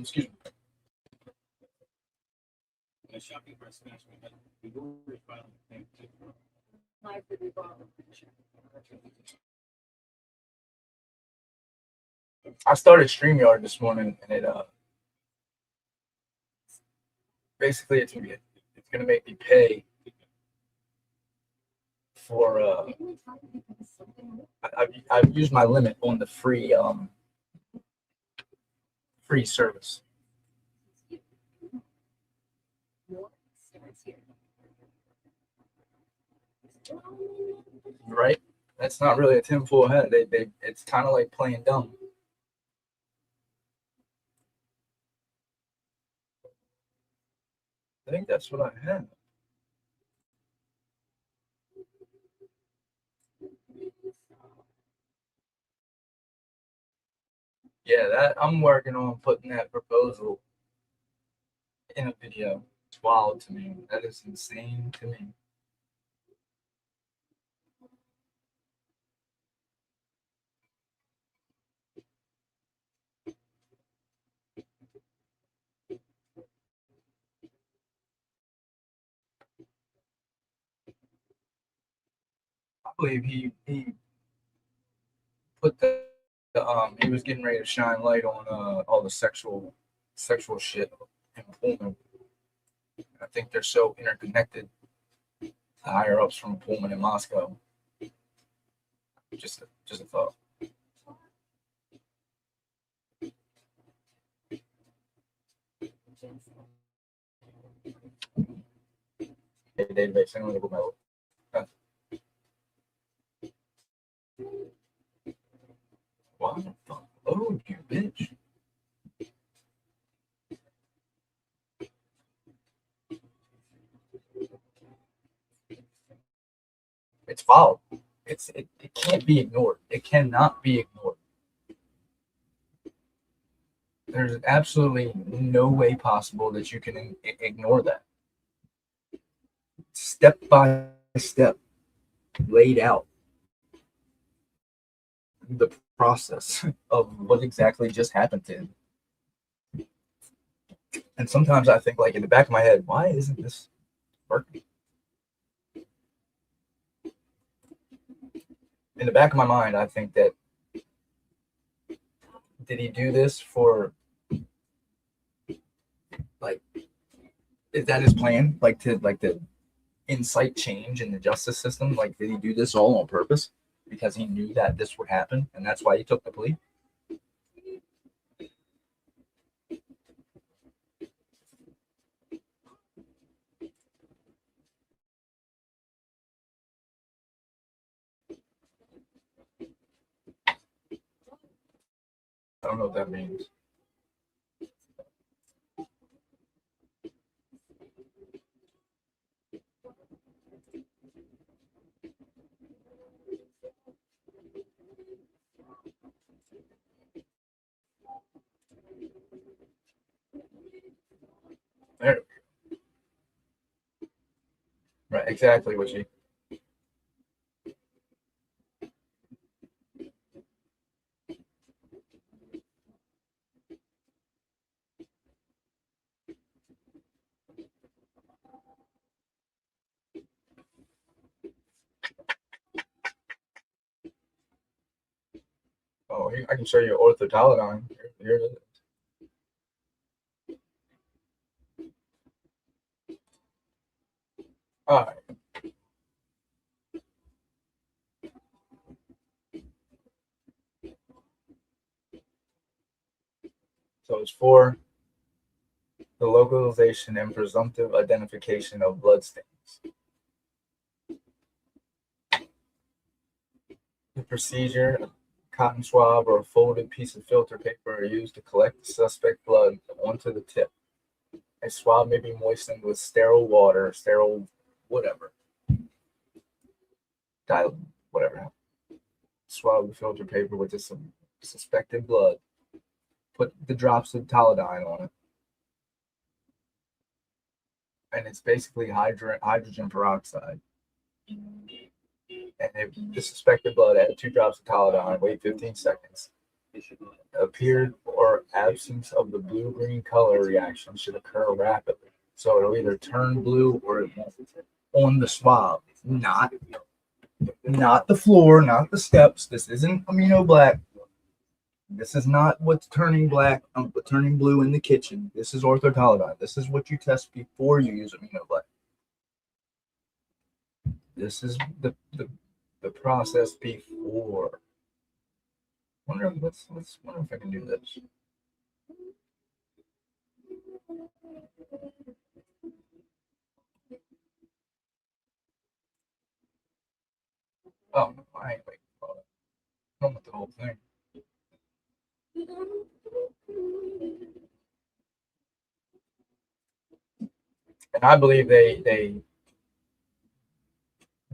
Excuse me. A shocking press smash we had. We were filing the thing. I started StreamYard this morning, and it basically it's gonna make me pay for I've used my limit on the free service. Right? That's not really a tinfoil hat. It's kind of like playing dumb. I think that's what I had. Yeah, that I'm working on putting that proposal in a video. It's wild to me. That is insane to me. I believe he put the he was getting ready to shine light on all the sexual shit in Pullman. I think they're so interconnected. The higher ups from Pullman in Moscow. Just a thought. Hey, database. I'm gonna go my Why the fuck load you, bitch? It's foul. It can't be ignored. It cannot be ignored. There's absolutely no way possible that you can ignore that. Step by step, laid out the process of what exactly just happened to him. And sometimes I think, like in the back of my head, why isn't this working? In the back of my mind, I think that did he do this for like is that his plan? Like to incite change in the justice system? Like did he do this all on purpose because he knew that this would happen and that's why he took the plea? I don't know what that means. There, right, exactly what she. Oh, I can show you orthotoladone. Here it is. All right. So it's for the localization and presumptive identification of bloodstains. The procedure, a cotton swab or a folded piece of filter paper are used to collect the suspect blood onto the tip. A swab may be moistened with sterile water, sterile whatever, whatever. Swab the filter paper with the suspected blood. Put the drops of Taladine on it. And it's basically hydrogen peroxide. And if the suspected blood, add 2 drops of Taladine, wait 15 seconds. appeared or absence of the blue-green color reaction should occur rapidly. So it'll either turn blue or it won't on the swab, not the floor, not the steps. This isn't amino black. This is not what's turning black, turning blue in the kitchen. This is orthotoledone. This is what you test before you use amino black. This is the process before. Let's wonder if I can do this. Oh, no, I ain't waiting for it. I want the whole thing. And I believe the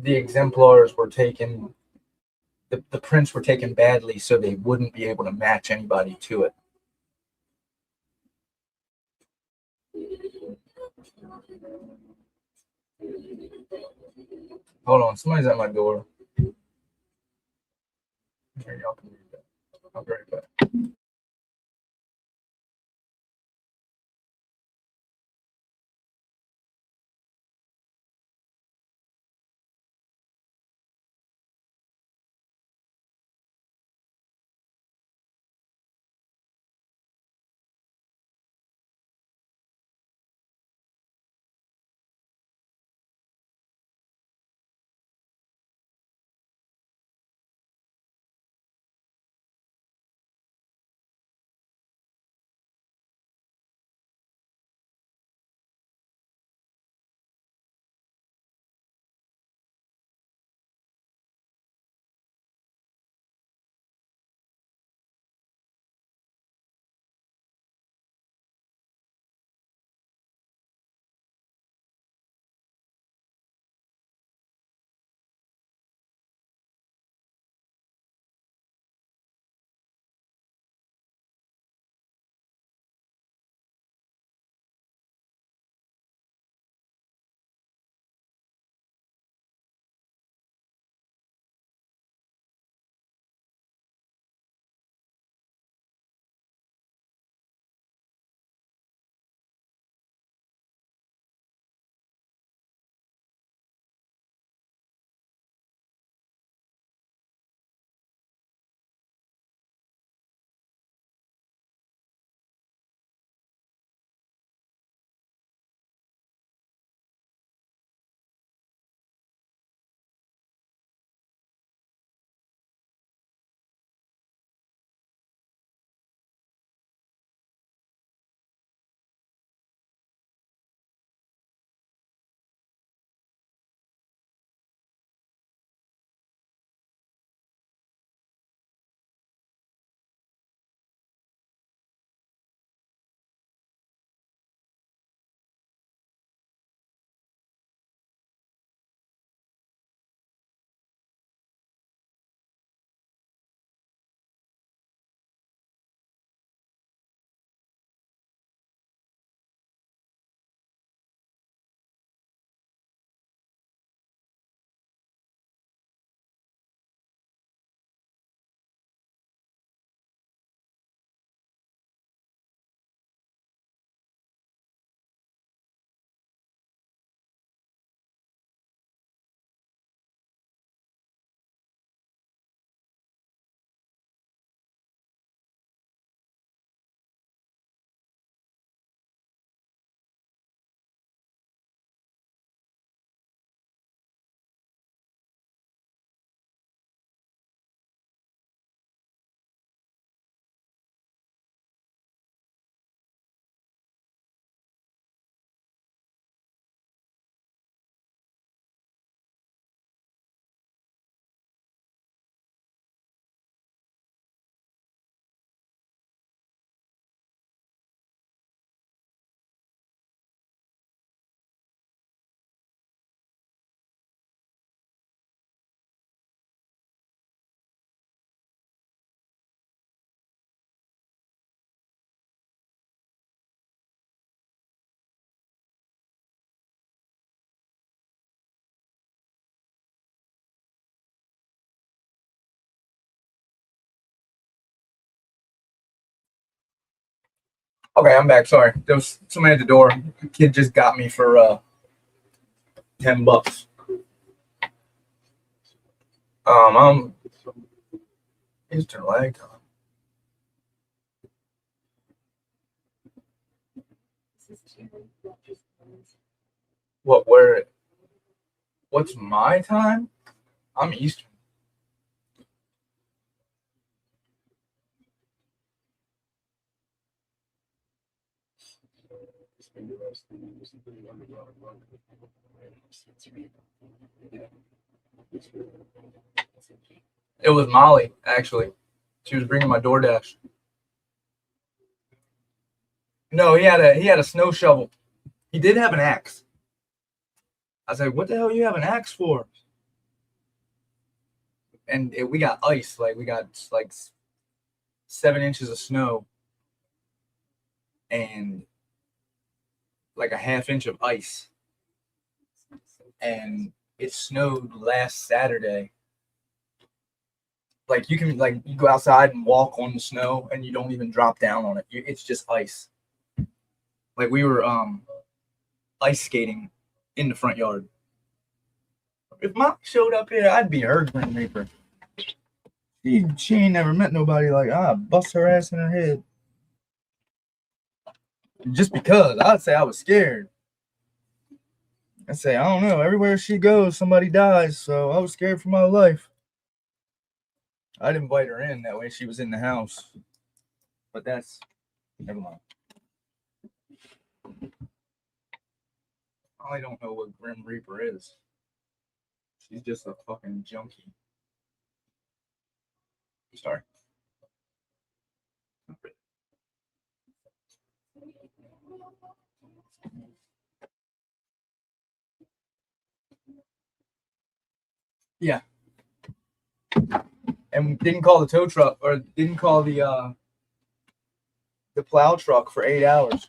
exemplars were taken, the prints were taken badly so they wouldn't be able to match anybody to it. Hold on, somebody's at my door. Here, y'all can read that. I'll be right back. Okay, I'm back. Sorry, there was somebody at the door. The kid just got me for $10. I'm Eastern lag time. What? Where? What's my time? I'm Eastern. It was Molly actually. She was bringing my DoorDash. No, he had a snow shovel. He did have an axe. I said, "What the hell you have an axe for?" And we got ice. Like we got like 7 inches of snow and like a half inch of ice. And it snowed last Saturday. Like you can like you go outside and walk on the snow and you don't even drop down on it. It's just ice. Like we were ice skating in the front yard. If Mom showed up here, I'd be her Grim Reaper. She ain't never met nobody like bust her ass in her head. Just because I'd say I was scared. I'd say I don't know. Everywhere she goes, somebody dies. So I was scared for my life. I'd invite her in that way. She was in the house, but that's never mind. I don't know what Grim Reaper is. She's just a fucking junkie. Sorry. Yeah. And didn't call the tow truck or didn't call the plow truck for 8 hours.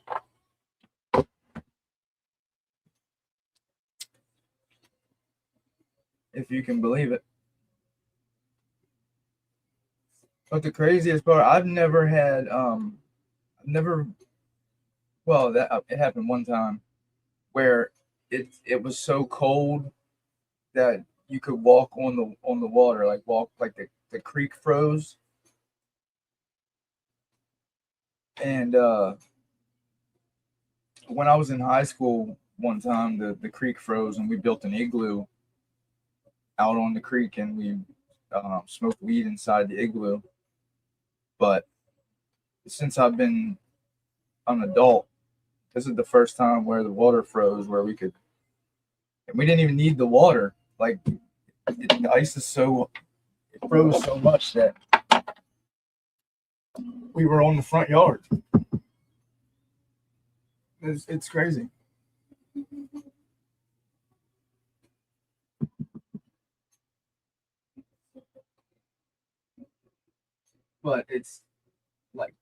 If you can believe it. But the craziest part, I've never had never well that it happened one time where it was so cold that you could walk on the water, like walk like the creek froze. And when I was in high school one time the creek froze and we built an igloo out on the creek and we smoked weed inside the igloo. But since I've been an adult, this is the first time where the water froze where we could and we didn't even need the water. Like the ice is so it froze so much that we were on the front yard. It's crazy. But it's like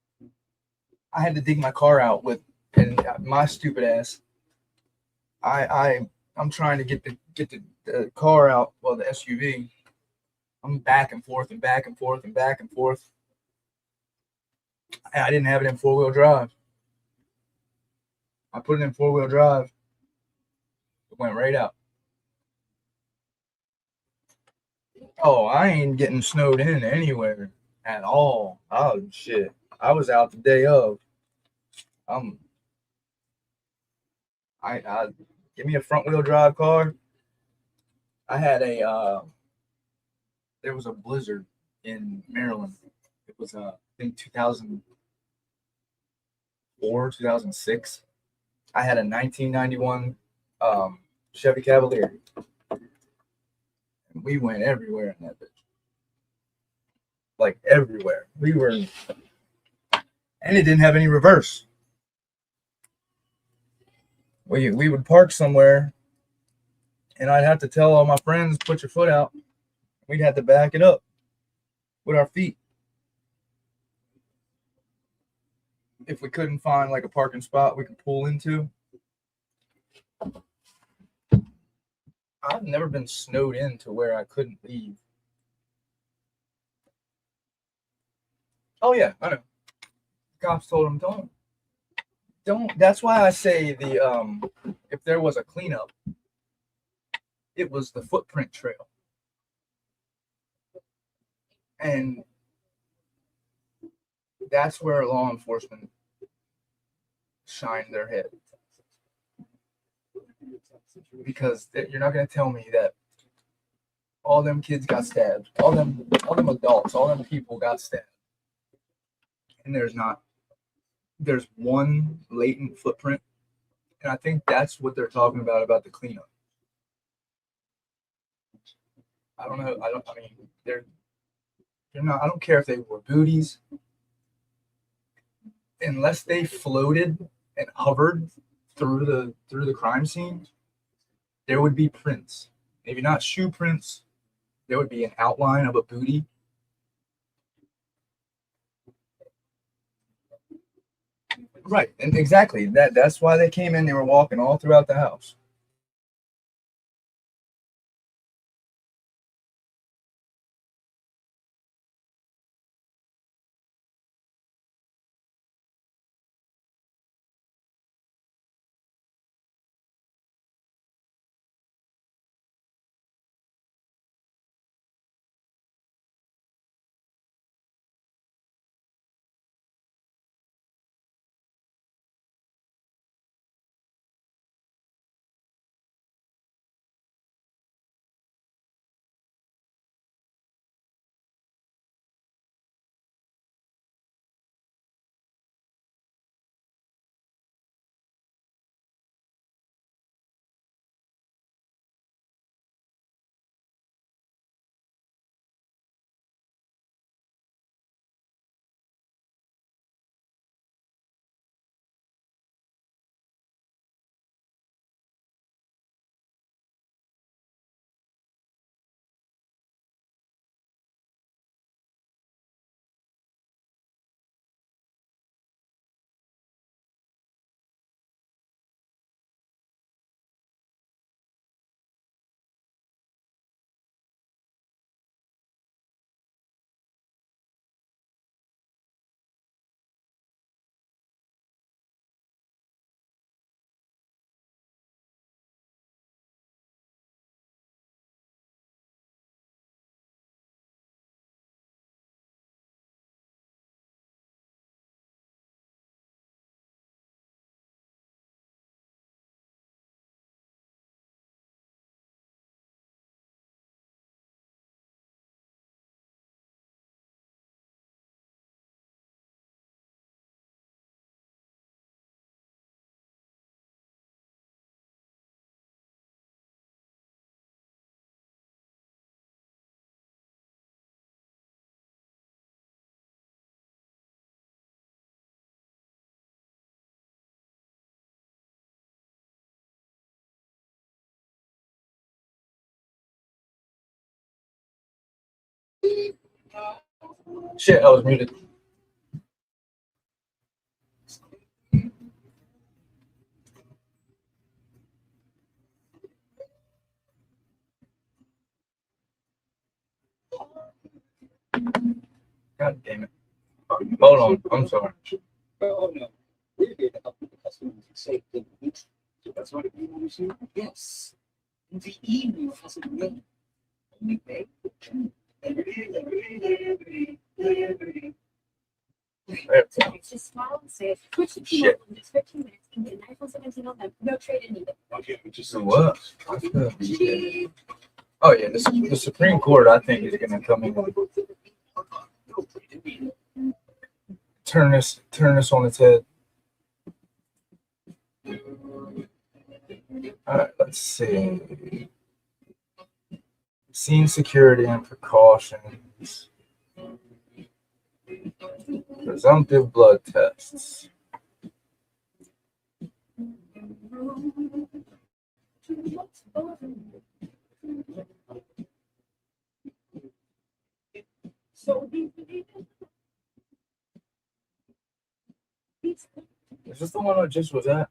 I had to dig my car out with and my stupid ass. I'm trying to get the car out, well the SUV. I'm back and forth and back and forth and back and forth. And I didn't have it in 4-wheel drive. I put it in 4-wheel drive. It went right out. Oh, I ain't getting snowed in anywhere at all. Oh shit. I was out the day of. Um I give me a front wheel drive car. I had a there was a blizzard in Maryland. It was I think 2004, 2006. I had a 1991 Chevy Cavalier. And we went everywhere in that bitch. Like everywhere. We were and it didn't have any reverse. We would park somewhere and I'd have to tell all my friends, put your foot out. We'd have to back it up with our feet. If we couldn't find like a parking spot we could pull into. I've never been snowed in to where I couldn't leave. Oh yeah, I know. The cops told him, don't That's why I say if there was a cleanup, it was the footprint trail. And that's where law enforcement shine their head. Because you're not going to tell me that all them kids got stabbed, all them adults, all them people got stabbed, and there's one latent footprint, and I think that's what they're talking about the cleanup. I don't know. I mean, they're not. I don't care if they wore booties, unless they floated and hovered through the crime scene. There would be prints, maybe not shoe prints. There would be an outline of a booty. Right, and exactly that's why they came in. They were walking all throughout the house. Shit, I was muted. God damn it. Hold on. I'm sorry. Oh, no. We're here to help the customers save the weeks. So that's what it means. Yes. The email has a name. Only pay for two. It's just smile and say, switch to Shit. in just 15 minutes and get an iPhone 17 on them. No trade in either. Okay, we just So what? Oh yeah, the Supreme Court, I think, is going to come in and turn this on its head. All right, let's see. Scene security and precautions. Presumptive blood tests. Is this the one I just was at?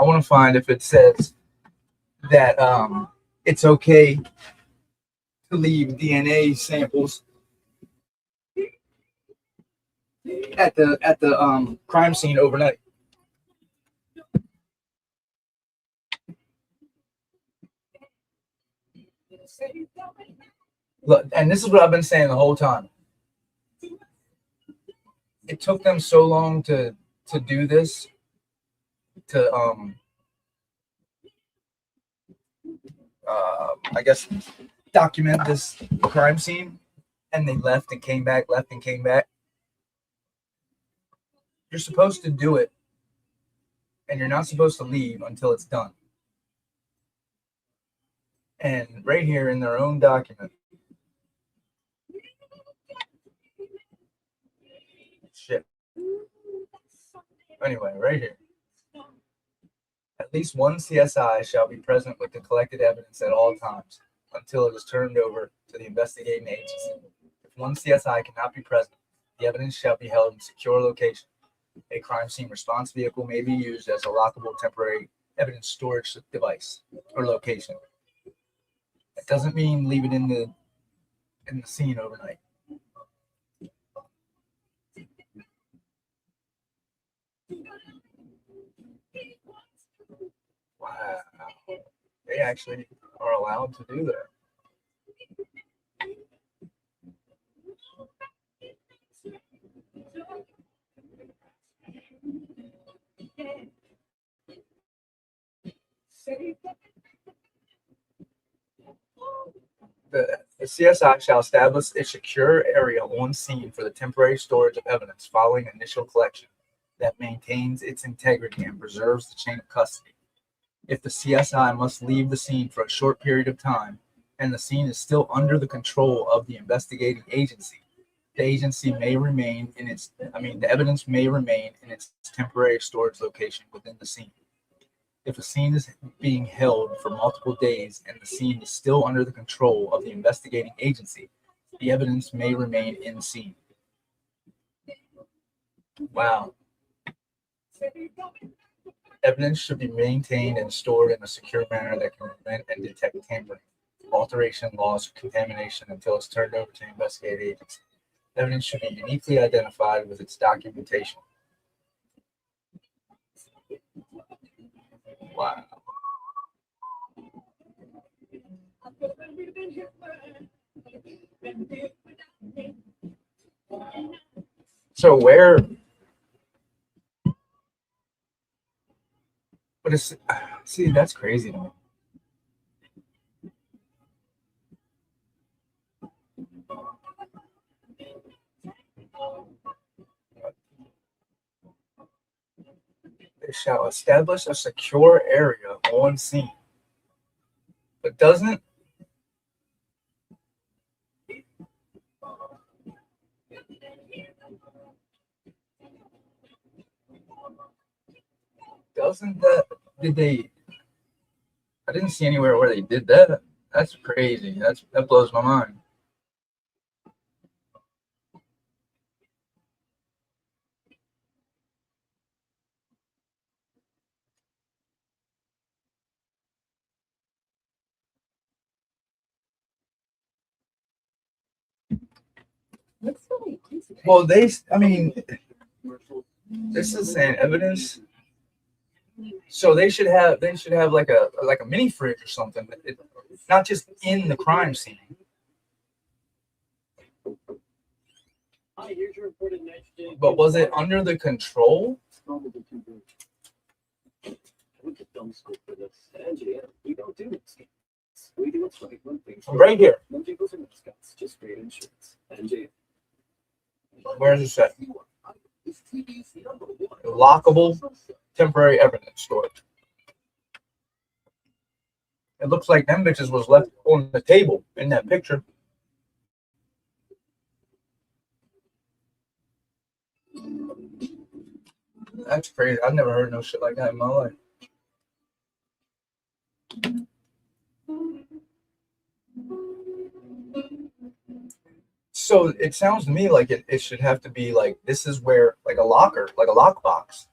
I want to find if it says that it's okay to leave DNA samples at the crime scene overnight. Look, and this is what I've been saying the whole time. It took them so long to do this, to I guess document this crime scene, and they left and came back, left and came back. You're supposed to do it, and you're not supposed to leave until it's done. And right here in their own document, shit. Anyway, right here. At least one CSI shall be present with the collected evidence at all times until it is turned over to the investigating agency. If one CSI cannot be present, the evidence shall be held in secure location. A crime scene response vehicle may be used as a lockable temporary evidence storage device or location. It doesn't mean leave it in the scene overnight. Wow. They actually are allowed to do that. The CSI shall establish a secure area on scene for the temporary storage of evidence following initial collection that maintains its integrity and preserves the chain of custody. If the CSI must leave the scene for a short period of time and the scene is still under the control of the investigating agency, the agency may remain in its, the evidence may remain in its temporary storage location within the scene. If a scene is being held for multiple days and the scene is still under the control of the investigating agency, the evidence may remain in the scene. Wow. Evidence should be maintained and stored in a secure manner that can prevent and detect tampering, alteration, loss, or contamination until it's turned over to the investigating agency. Evidence should be uniquely identified with its documentation. Wow. So where, but it's, see, that's crazy to me. They shall establish a secure area on scene. But doesn't that, did they, I didn't see anywhere where they did that. That's crazy. That blows my mind. Well, this is saying evidence. So they should have like a mini fridge or something. Not just in the crime scene. But was it under the control? Right here. Where's it set? Lockable temporary evidence storage. It looks like them bitches was left on the table in that picture. That's crazy. I've never heard no shit like that in my life. So it sounds to me like it should have to be like, this is where, like a locker, like a lockbox.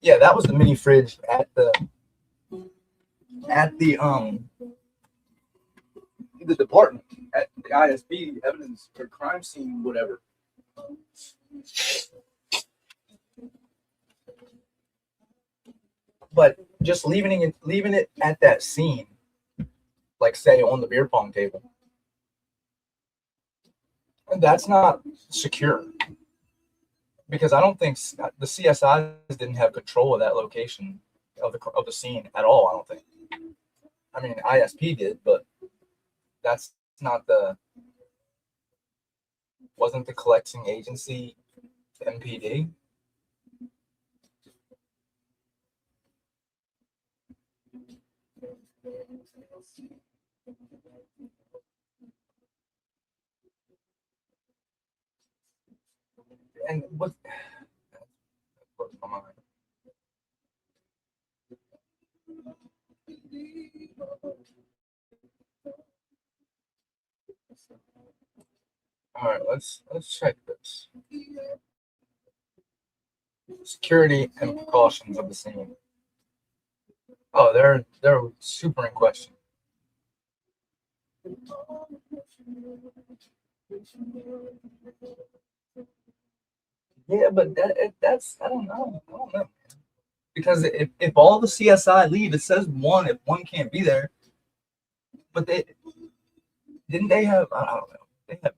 Yeah, that was the mini fridge at the department at the ISB evidence or crime scene, whatever. But just leaving it at that scene, like say on the beer pong table, that's not secure because I don't think the CSIs didn't have control of that location of the scene at all. I don't think. I mean, ISP did, but that's not the wasn't the collecting agency MPD. And what? Come on. All right, let's check this. Security and precautions of the scene. Oh, they're super in question. Yeah, but that's I don't know. I don't know. Because if all the CSI leave, it says one if one can't be there. But they have I don't know. They have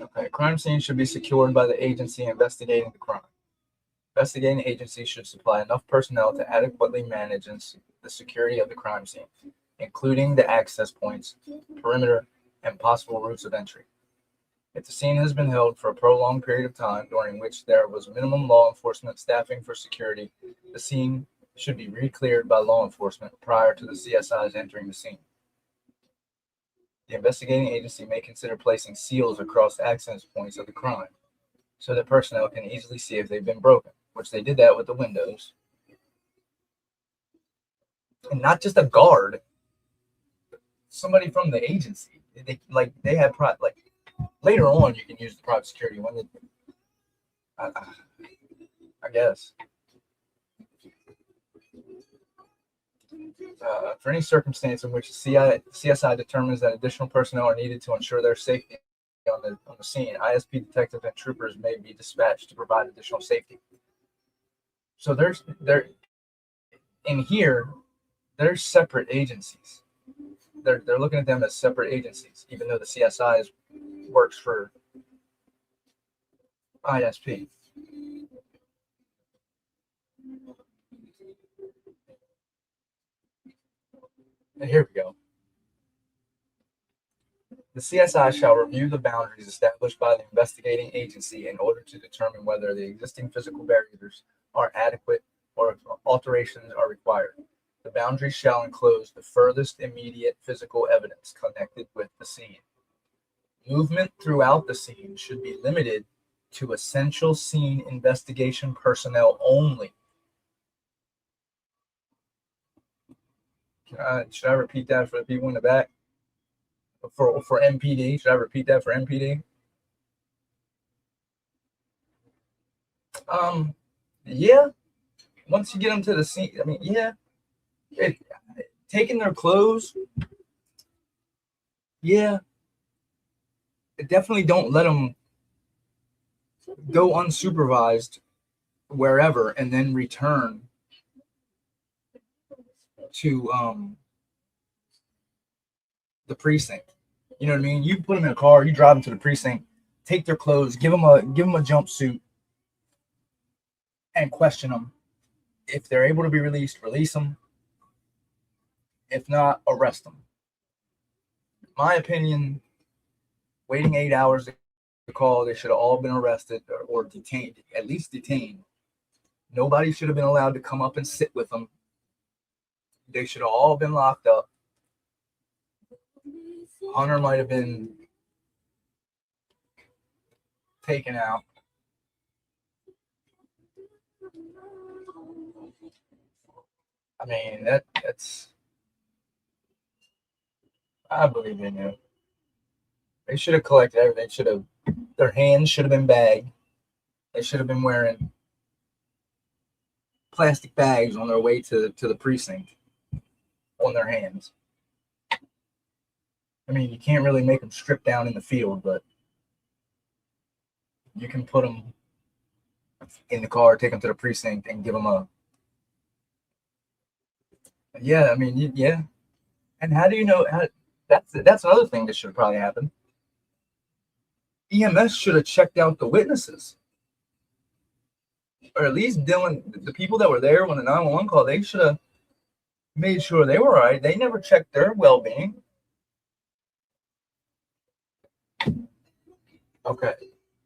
okay. Crime scene should be secured by the agency investigating the crime. Investigating agencies should supply enough personnel to adequately manage the security of the crime scene, including the access points, perimeter, and possible routes of entry. If the scene has been held for a prolonged period of time during which there was minimum law enforcement staffing for security, the scene should be re-cleared by law enforcement prior to the CSIs entering the scene. The investigating agency may consider placing seals across access points of the crime so that personnel can easily see if they've been broken, which they did that with the windows. And not just a guard, somebody from the agency. They have like later on you can use the private security when I, I guess. For any circumstance in which CSI determines that additional personnel are needed to ensure their safety on the scene, ISP detectives and troopers may be dispatched to provide additional safety. So they're in here. They're separate agencies. They're looking at them as separate agencies, even though the CSI works for ISP. And here we go. The CSI shall review the boundaries established by the investigating agency in order to determine whether the existing physical barriers are adequate or if alterations are required. The boundaries shall enclose the furthest immediate physical evidence connected with the scene. Movement throughout the scene should be limited to essential scene investigation personnel only. Should I repeat that for the people in the back? For MPD, should I repeat that for MPD? Um, yeah. Once you get them to the scene, I mean, yeah, it, taking their clothes, yeah, definitely don't let them go unsupervised wherever and then return to the precinct. You know what I mean? You put them in a car, you drive them to the precinct, take their clothes, give them a jumpsuit, and question them. If they're able to be released, release them. If not, arrest them. In my opinion, waiting 8 hours to call, they should have all been arrested or detained, at least detained. Nobody should have been allowed to come up and sit with them. They should have all been locked up. Hunter might have been taken out. I mean, that's I believe in you. They should have collected everything. Should have Their hands should have been bagged. They should have been wearing plastic bags on their way to the precinct on their hands. I mean, you can't really make them strip down in the field, but you can put them in the car, take them to the precinct, and give them a. Yeah, I mean, yeah. And how do you know? That's another thing that should probably happen. EMS should have checked out the witnesses, or at least Dylan, the people that were there when the 911 call. They should have made sure they were all right. They never checked their well-being. Okay,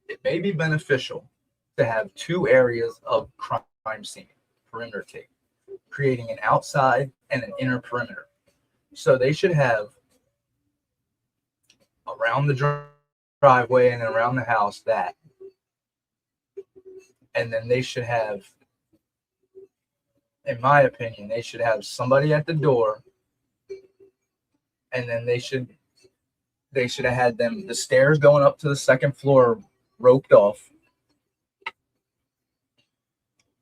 it may be beneficial to have two areas of crime scene perimeter tape, creating an outside and an inner perimeter. So they should have around the driveway and around the house that, and then they should have, in my opinion, they should have somebody at the door, and then they should have had them the stairs going up to the second floor roped off,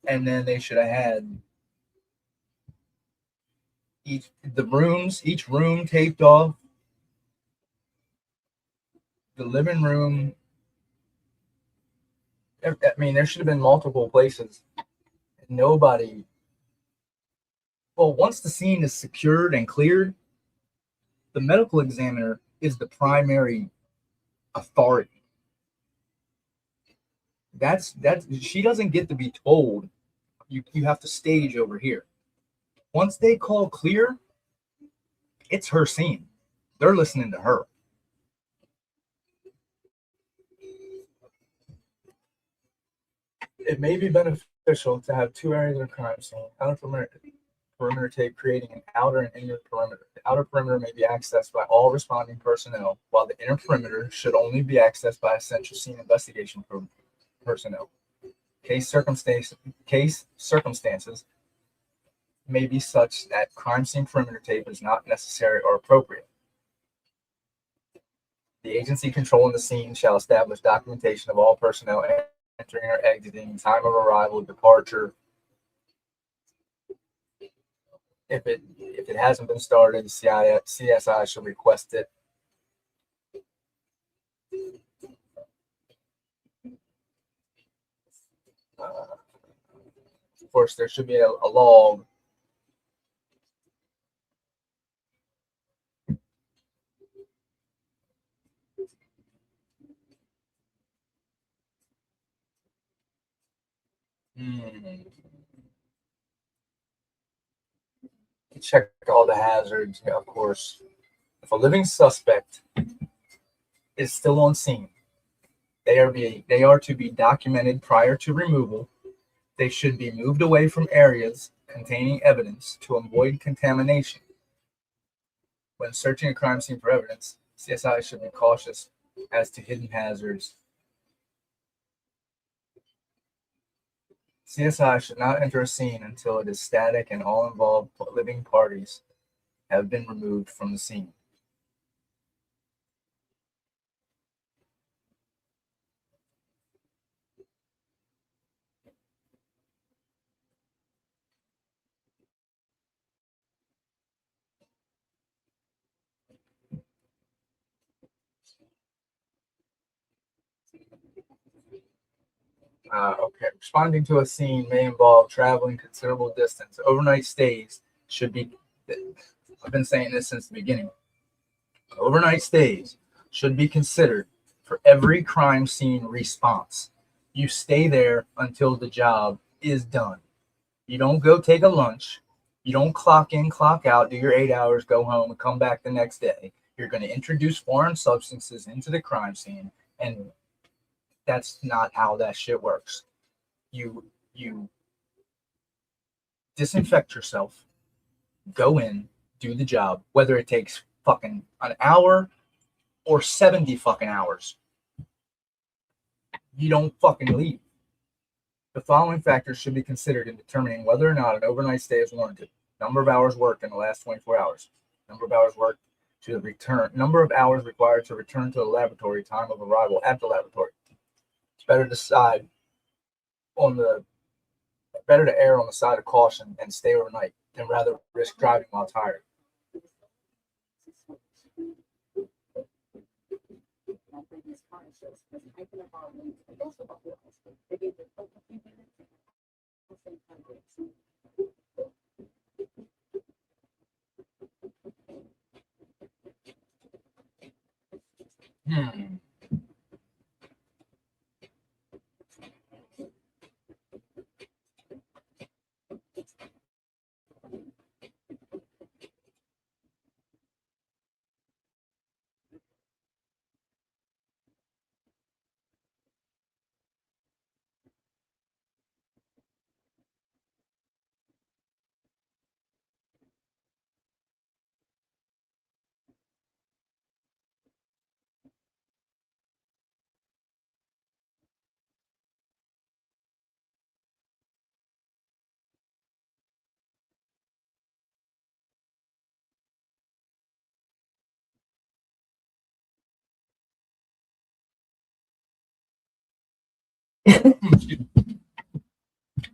and then they should have had each room taped off, the living room. I mean, there should have been multiple places. Nobody. Well, once the scene is secured and cleared, the medical examiner is the primary authority. That's she doesn't get to be told you have to stage over here. Once they call clear, it's her scene. They're listening to her. It may be beneficial to have two areas of crime scene. Outer perimeter tape creating an outer and inner perimeter. The outer perimeter may be accessed by all responding personnel, while the inner perimeter should only be accessed by essential scene investigation personnel. Case circumstances may be such that crime scene perimeter tape is not necessary or appropriate. The agency controlling the scene shall establish documentation of all personnel entering or exiting, time of arrival, departure. If it hasn't been started, CSI should request it. Of course, there should be a log. Check all the hazards, of course. If a living suspect is still on scene, they are to be documented prior to removal. They should be moved away from areas containing evidence to avoid contamination. When searching a crime scene for evidence, CSI should be cautious as to hidden hazards. CSI should not enter a scene until it is static and all involved living parties have been removed from the scene. Okay, responding to a scene may involve traveling considerable distance. Overnight stays should be, I've been saying this since the beginning. Overnight stays should be considered for every crime scene response. You stay there until the job is done. You don't go take a lunch. You don't clock in, clock out, do your 8 hours, go home, and come back the next day. You're going to introduce foreign substances into the crime scene, and that's not how that shit works. You disinfect yourself, go in, do the job, whether it takes fucking an hour or 70 fucking hours. You don't fucking leave. The following factors should be considered in determining whether or not an overnight stay is warranted. Number of hours worked in the last 24 hours. Number of hours worked to return. Number of hours required to return to the laboratory. Time of arrival at the laboratory. better decide on the better to err on the side of caution and stay overnight than rather risk driving while tired. Hmm. Excuse me.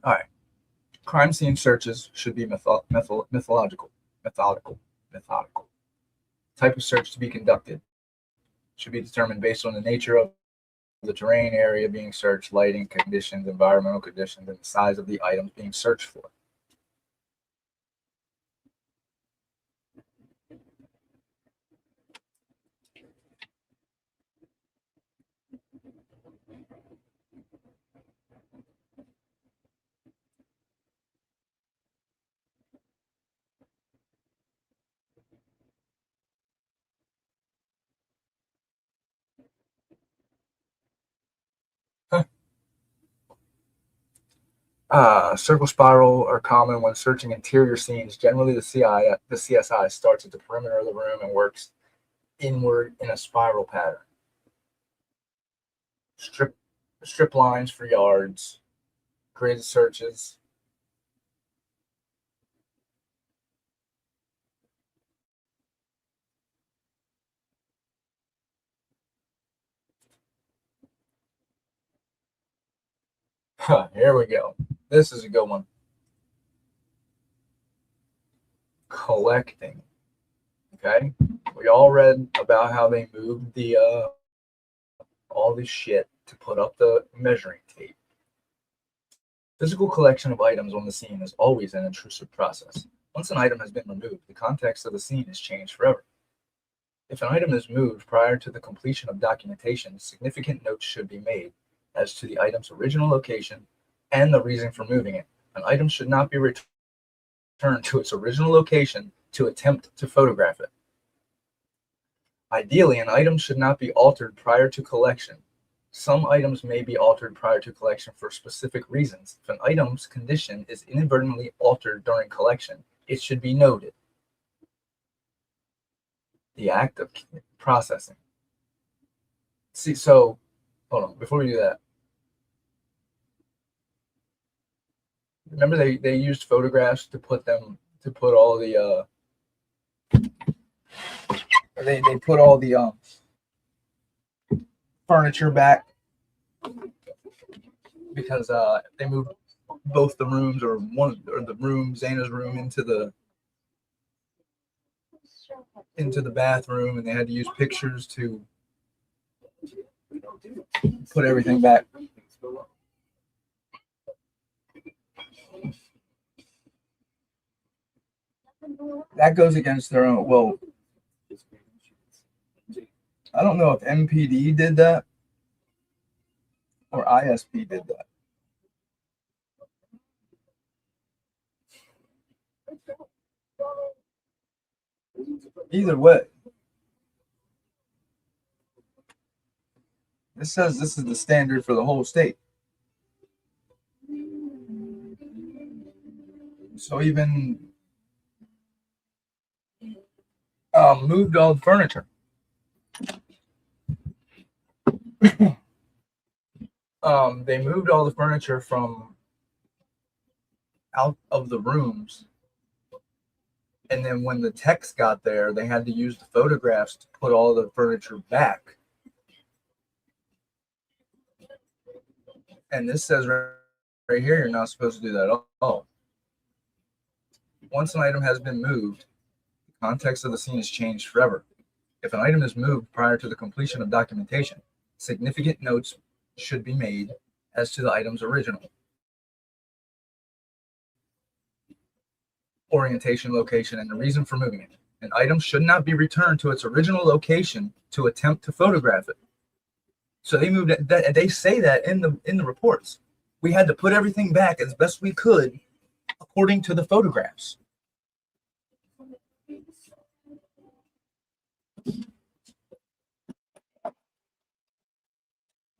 All right. Crime scene searches should be methodical. Type of search to be conducted should be determined based on the nature of the terrain area being searched, lighting conditions, environmental conditions, and the size of the items being searched for. Circle spiral are common when searching interior scenes. Generally, the CSI starts at the perimeter of the room and works inward in a spiral pattern. Strip strip lines for yards, grid searches. Here we go. This is a good one. Collecting. Okay, we all read about how they moved the all this shit to put up the measuring tape. Physical collection of items on the scene is always an intrusive process. Once an item has been removed, the context of the scene is changed forever. If an item is moved prior to the completion of documentation, significant notes should be made as to the item's original location and the reason for moving it. An item should not be returned to its original location to attempt to photograph it. Ideally, an item should not be altered prior to collection. Some items may be altered prior to collection for specific reasons. If an item's condition is inadvertently altered during collection, it should be noted. The act of processing. See, so hold on, before we do that, remember they used photographs to put all the they put all the furniture back because they moved both the rooms or the room, Xana's room, into the bathroom, and they had to use pictures to put everything back. That goes against their own. Well, I don't know if MPD did that or ISP did that. Either way, this says this is the standard for the whole state. So even moved all the furniture. They moved all the furniture from out of the rooms, and then when the techs got there, they had to use the photographs to put all the furniture back. And this says right here, you're not supposed to do that at all. Once an item has been moved, the context of the scene is changed forever. If an item is moved prior to the completion of documentation, significant notes should be made as to the item's original orientation, location, and the reason for moving it. An item should not be returned to its original location to attempt to photograph it. So they moved it. They say that in the reports. We had to put everything back as best we could according to the photographs.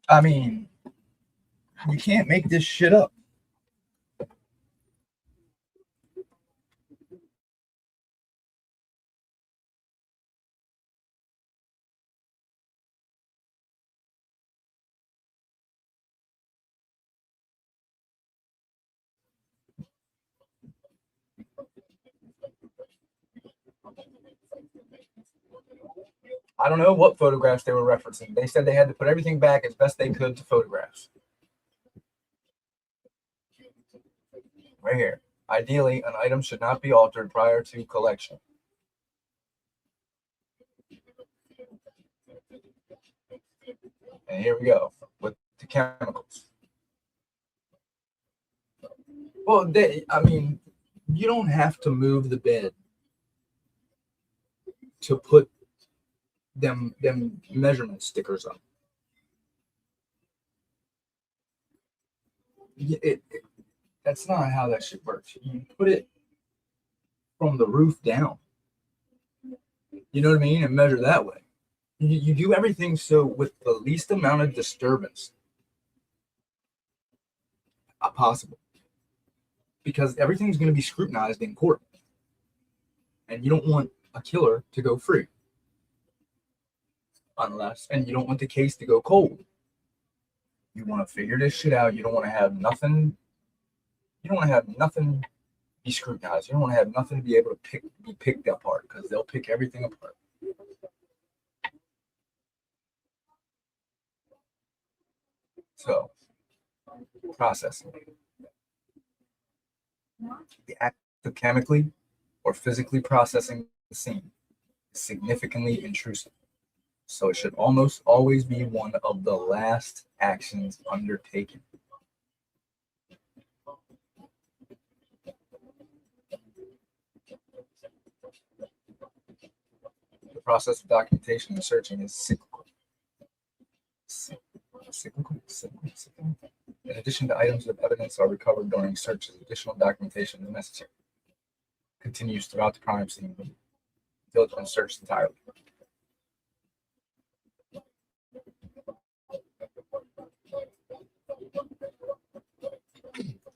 I mean, you can't make this shit up. I don't know what photographs they were referencing. They said they had to put everything back as best they could to photographs. Right here. Ideally, an item should not be altered prior to collection. And here we go with the chemicals. Well, I mean, you don't have to move the bed to put them measurement stickers up. That's not how that shit works. You put it from the roof down. You know what I mean? And measure that way. You do everything so with the least amount of disturbance possible. Because everything's going to be scrutinized in court. And you don't want a killer to go free. And you don't want the case to go cold. You want to figure this shit out. You don't want to have nothing. You don't want to have nothing be scrutinized. You don't want to have nothing to be able to be picked apart because they'll pick everything apart. So, processing. The act of chemically or physically processing the scene is significantly intrusive. So it should almost always be one of the last actions undertaken. The process of documentation and searching is cyclical. In addition to items of evidence are recovered during searches, additional documentation is necessary. Continues throughout the crime scene until it's been searched entirely.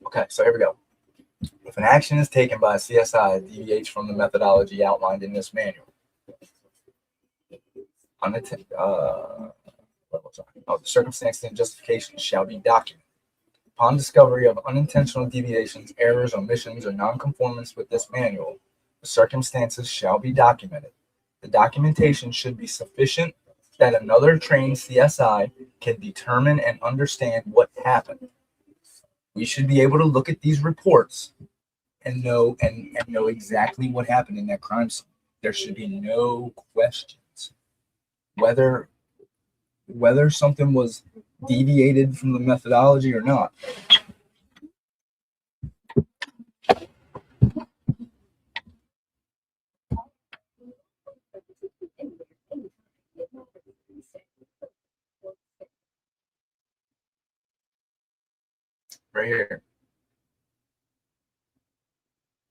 Okay, so here we go. If an action is taken by a CSI that deviates from the methodology outlined in this manual, the circumstances and justifications shall be documented. Upon discovery of unintentional deviations, errors, omissions, or nonconformance with this manual, the circumstances shall be documented. The documentation should be sufficient that another trained CSI can determine and understand what happened. We should be able to look at these reports and know exactly what happened in that crime scene. There should be no questions whether something was deviated from the methodology or not. Right here.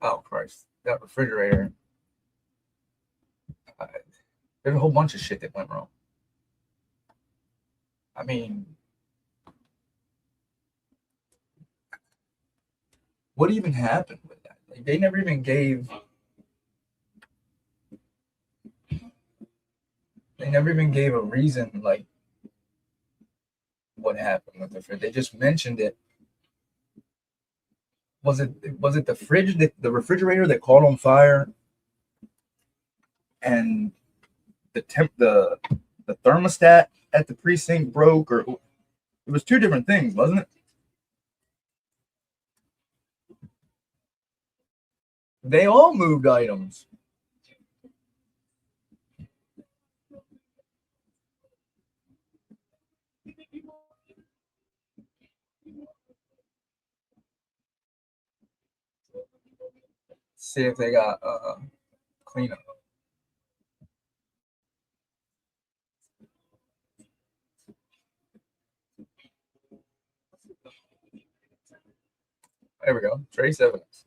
Oh Christ, that refrigerator. There's a whole bunch of shit that went wrong. I mean, what even happened with that? Like, they never even gave. They never even gave a reason, like what happened with the fridge. They just mentioned it. Was it the fridge, the refrigerator that caught on fire, and the thermostat at the precinct broke, or it was two different things, wasn't it? They all moved items. See if they got cleanup. There we go. Trace evidence.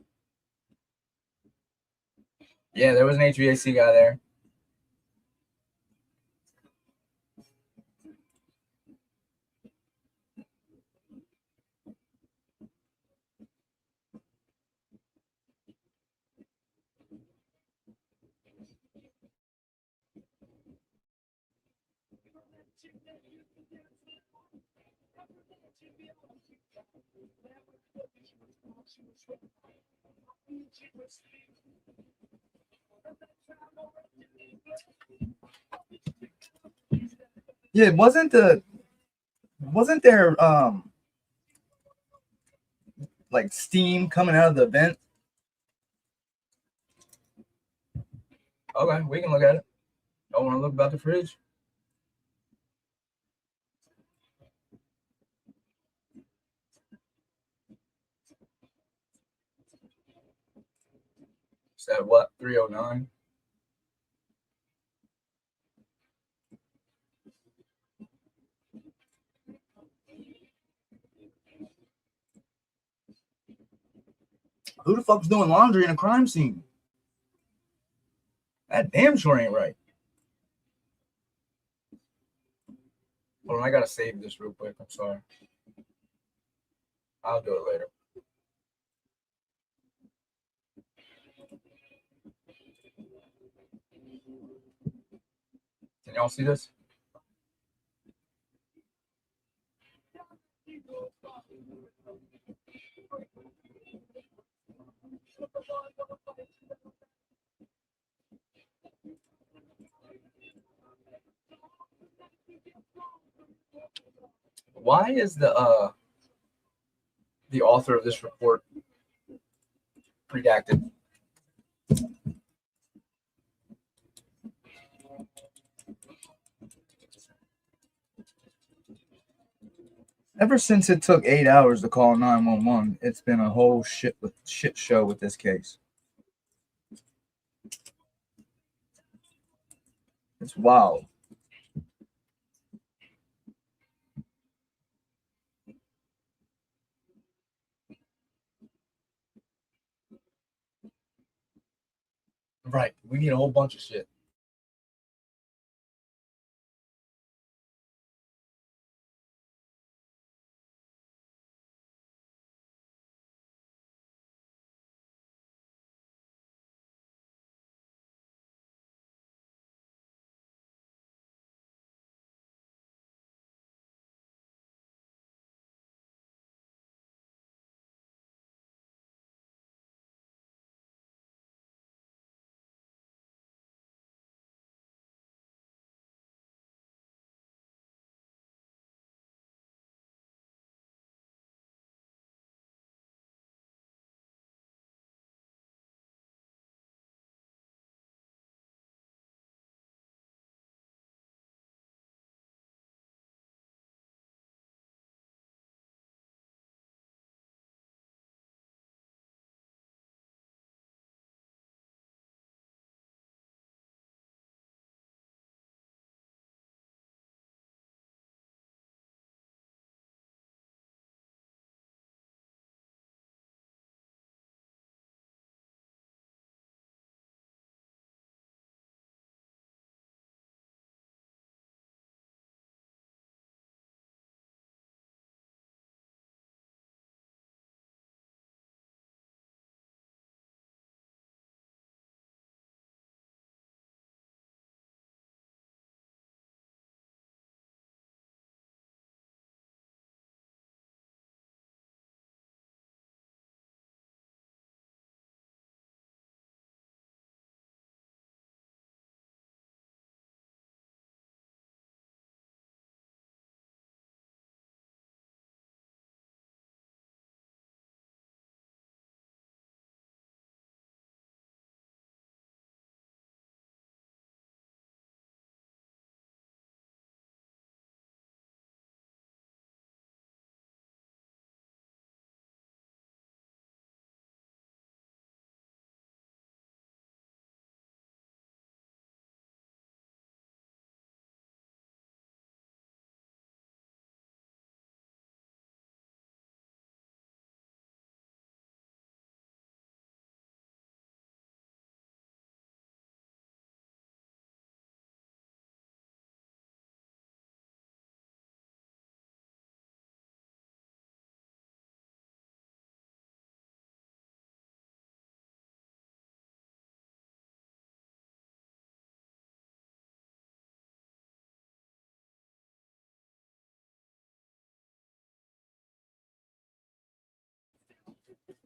Yeah, there was an HVAC guy there. Yeah, wasn't there like steam coming out of the vent? Okay, we can look at it. Don't want to look about the fridge. Is that what? 309? Who the fuck's doing laundry in a crime scene? That damn sure ain't right. Hold on, I gotta save this real quick. I'm sorry. I'll do it later. Can y'all see this? Why is the author of this report redacted? Ever since it took 8 hours to call 911, it's been a whole shit show with this case. It's wild. Right. We need a whole bunch of shit.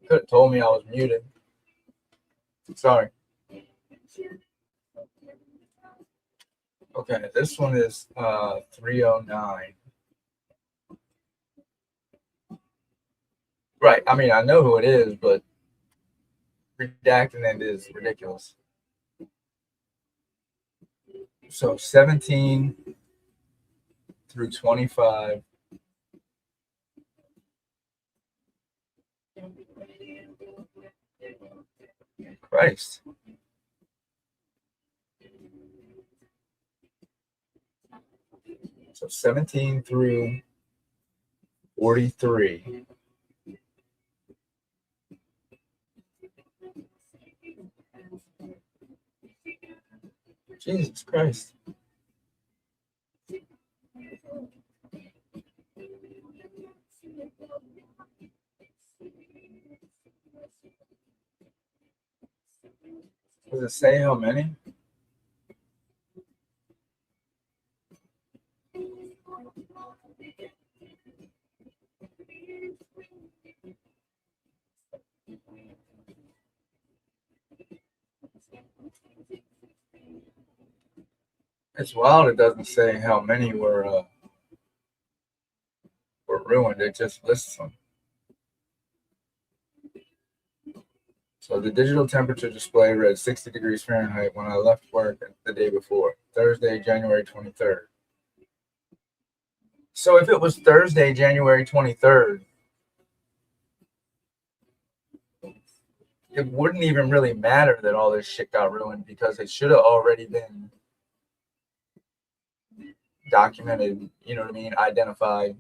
Could have told me I was muted. Sorry. Okay, this one is 309. Right. I mean, I know who it is, but redacting it is ridiculous. So 17 through 25. Christ. So 17 through 43. Jesus Christ. Does it say how many? It's wild. It doesn't say how many were ruined. It just lists them. So the digital temperature display read 60 degrees Fahrenheit when I left work the day before, Thursday, January 23rd. So if it was Thursday, January 23rd, it wouldn't even really matter that all this shit got ruined because it should have already been documented, you know what I mean, identified.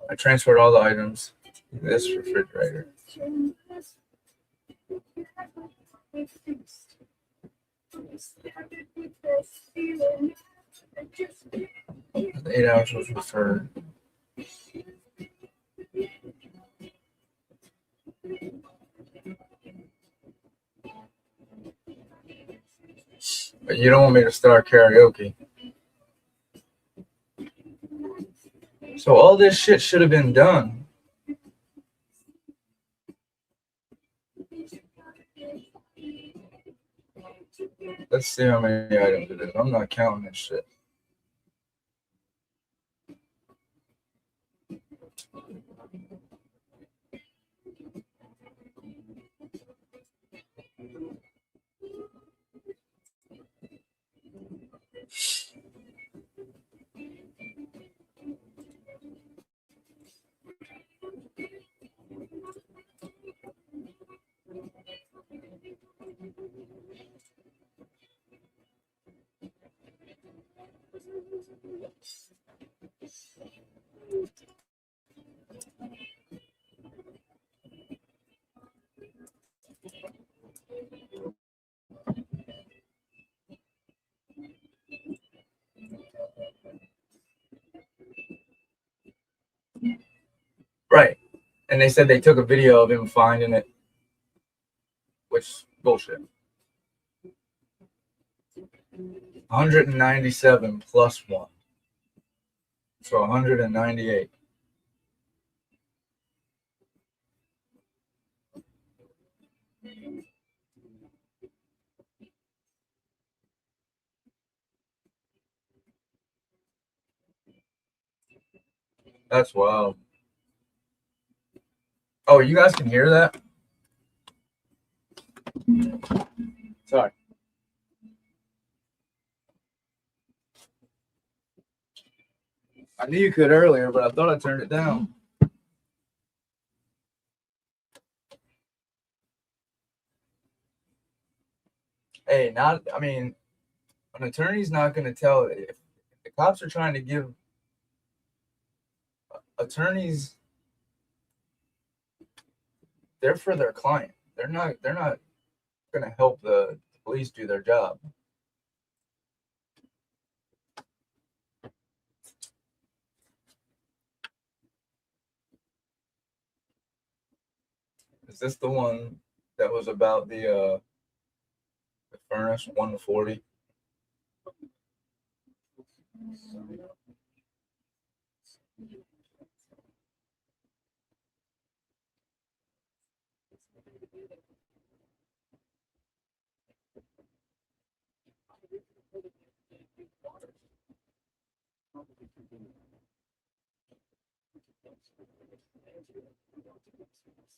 I transferred all the items to this refrigerator. The 8 hours was referred. But you don't want me to start karaoke. So all this shit should have been done. Let's see how many items it is. I'm not counting this shit. Right. And they said they took a video of him finding it, which bullshit. 197 plus 1. So 198. That's wild. Oh, you guys can hear that? Sorry. I knew you could earlier, but I thought I turned it down. Hey, I mean, an attorney's not going to tell. If the cops are trying to give attorneys, they're for their client. They're not going to help the police do their job. Is this the one that was about the furnace 140?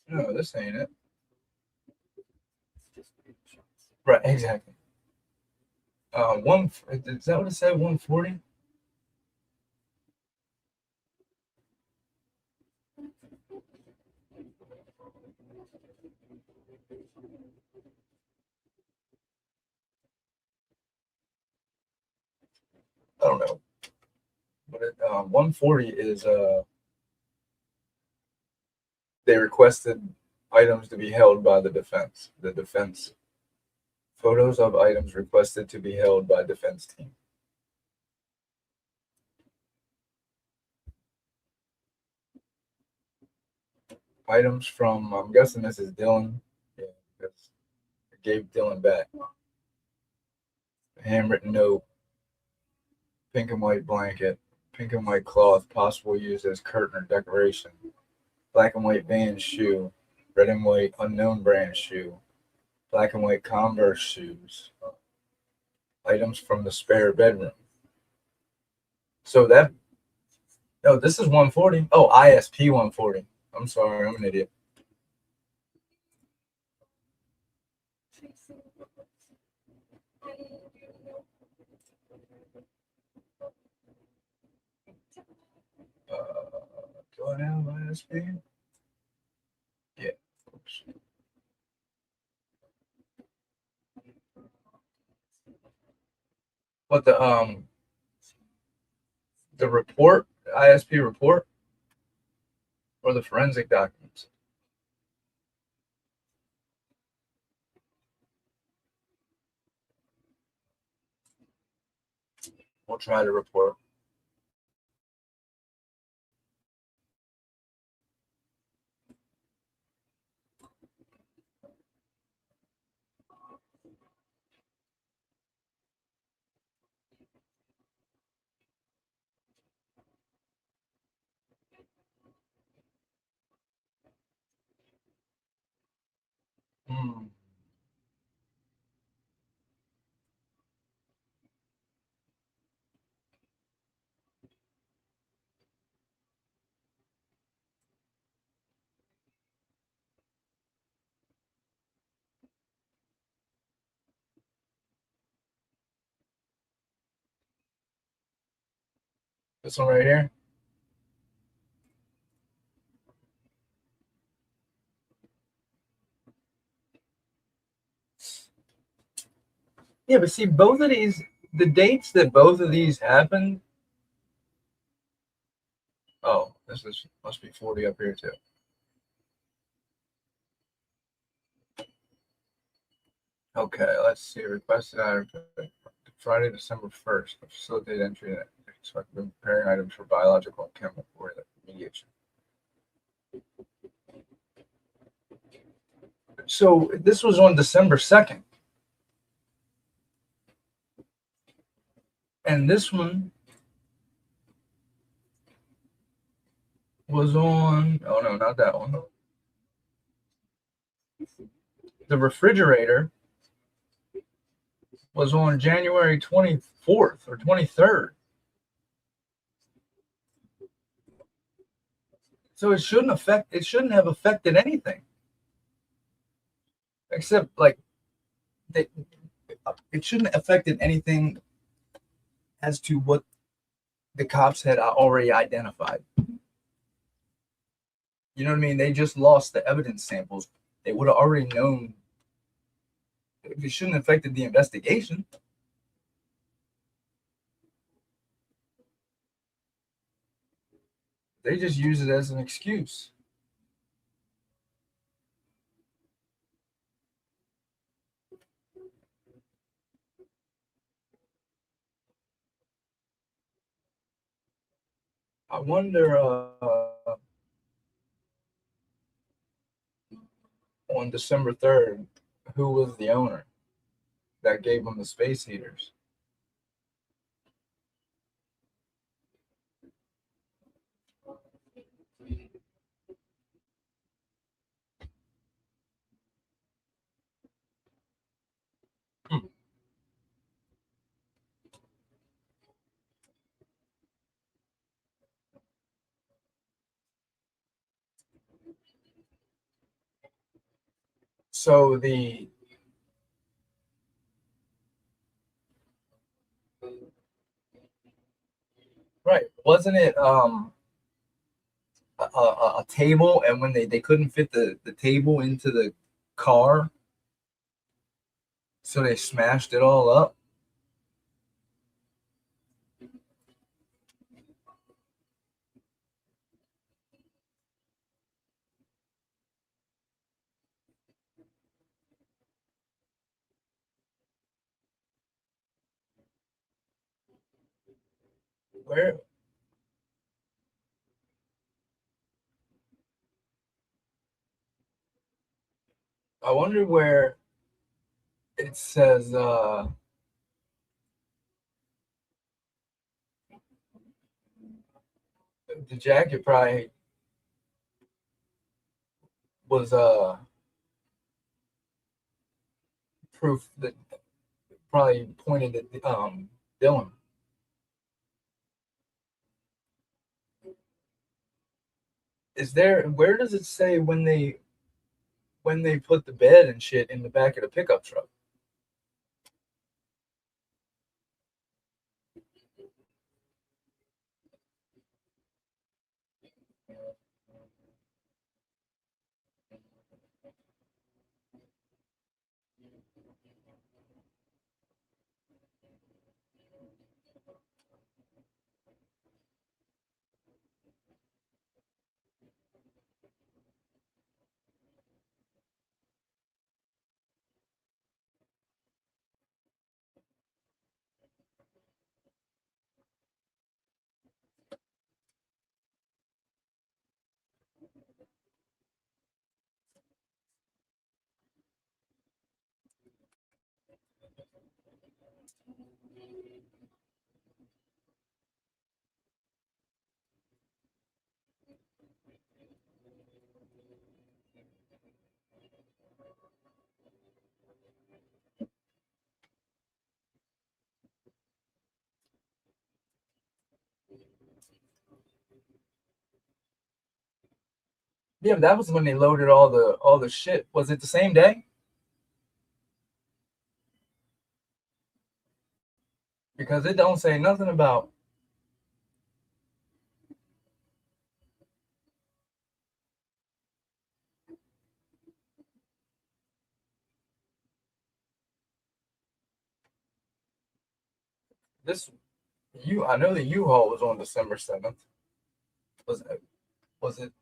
No, this ain't it. Right, exactly. One is that what it said? 140. I don't know, but 140 is they requested items to be held by the defense. The defense photos of items requested to be held by defense team. Items from I'm guessing this is Dylan. Yeah, because I gave Dylan back a handwritten note, pink and white blanket, pink and white cloth, possible use as curtain or decoration, black and white Vans shoe, red and white unknown brand shoe, black and white Converse shoes, items from the spare bedroom. So that no, this is 140. Oh, ISP 140. I'm sorry, I'm an idiot. Do I have ISP? Yeah. Oops. But the report, ISP report, or the forensic documents? We'll try to report. Hmm. This one right here. Yeah, but see, both of these, the dates that both of these happened. Oh, this is must be 40 up here too. Okay, let's see. Requested item Friday, December 1st. To facilitate entry in so I've been preparing items for biological and chemical remediation. So this was on December 2nd. And this one was on, oh no, not that one. The refrigerator was on January 24th or 23rd. So it shouldn't have affected anything. Except like they, it shouldn't have affected anything as to what the cops had already identified. You know what I mean? They just lost the evidence samples. They would have already known. It shouldn't have affected the investigation. They just use it as an excuse. I wonder. on December 3rd, who was the owner that gave them the space heaters? Hmm. So the right, wasn't it a table, and when they couldn't fit the table into the car, so they smashed it all up? Where I wonder where it says the jacket probably was proof that probably pointed at Dylan. Is there, where does it say when they put the bed and shit in the back of the pickup truck? Yeah, but that was when they loaded all the shit. Was it the same day? Because it don't say nothing about this. You, I know the U-Haul was on December 7th. Was it? Was it?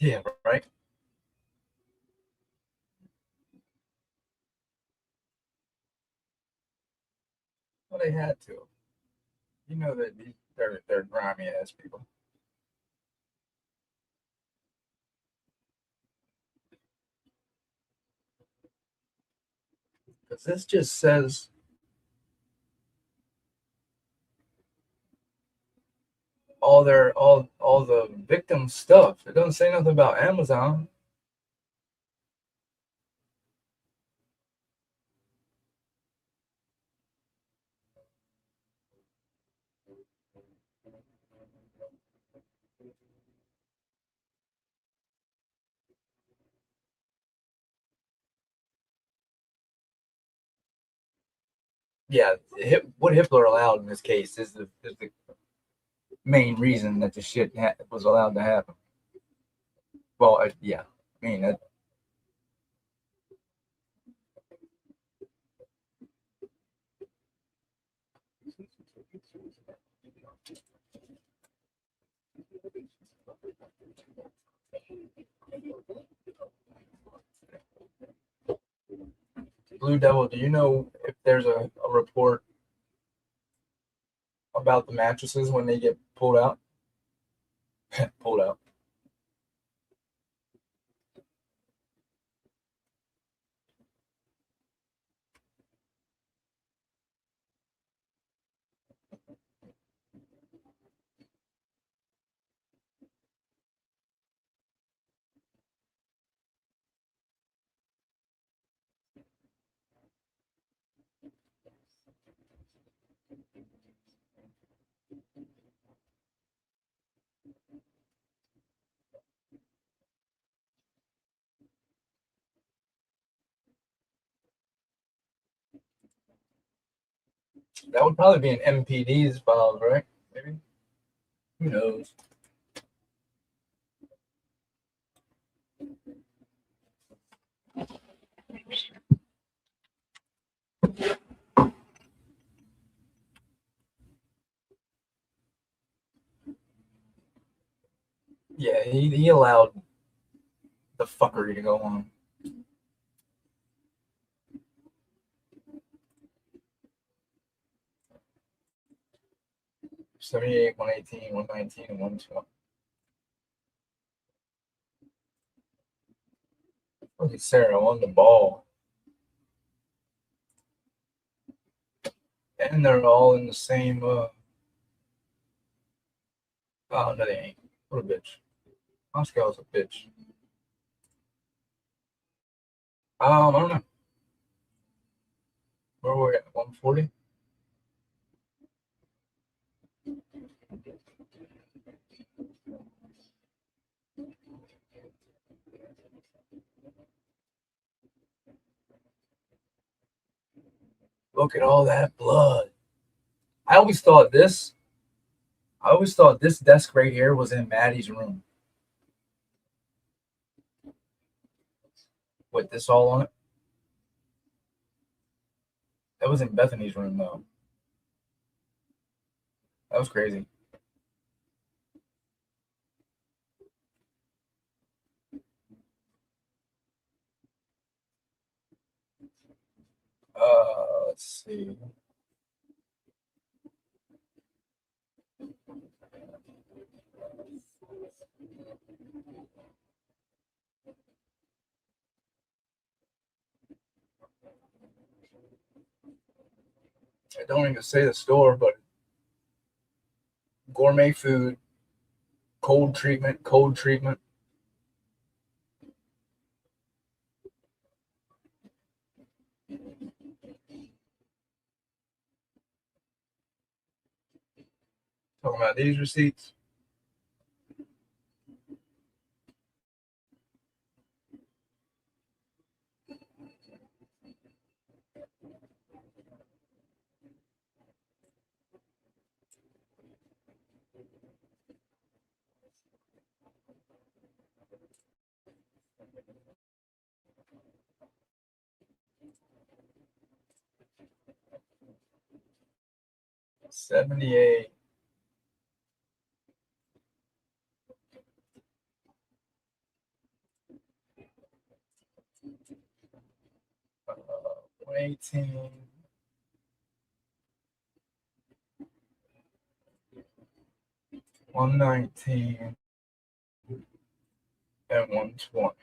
Yeah, right. Well, they had to. You know that they're grimy ass people. Because this just says all the victim stuff. It doesn't say nothing about Amazon. Yeah, what Hitler allowed in this case is the main reason that the shit was allowed to happen. Well, yeah, I mean, Blue Devil, do you know if there's a report about the mattresses when they get pulled out? Pulled out. That would probably be an MPD's file, right? Maybe. Who knows? Yeah, he allowed the fuckery to go on. 78, 118, 119, and 120. Look at Sarah on the ball. And they're all in the same. Oh, no, they ain't. What a bitch. Moscow's a bitch. I don't know. Where were we at? 140? Look at all that blood. I always thought this. I always thought this desk right here was in Maddie's room with this all on it. That was in Bethany's room though. That was crazy. Let's see. I don't even say the store, but gourmet food, cold treatment, cold treatment. Talking about these receipts. $78. 118. 119 and 120.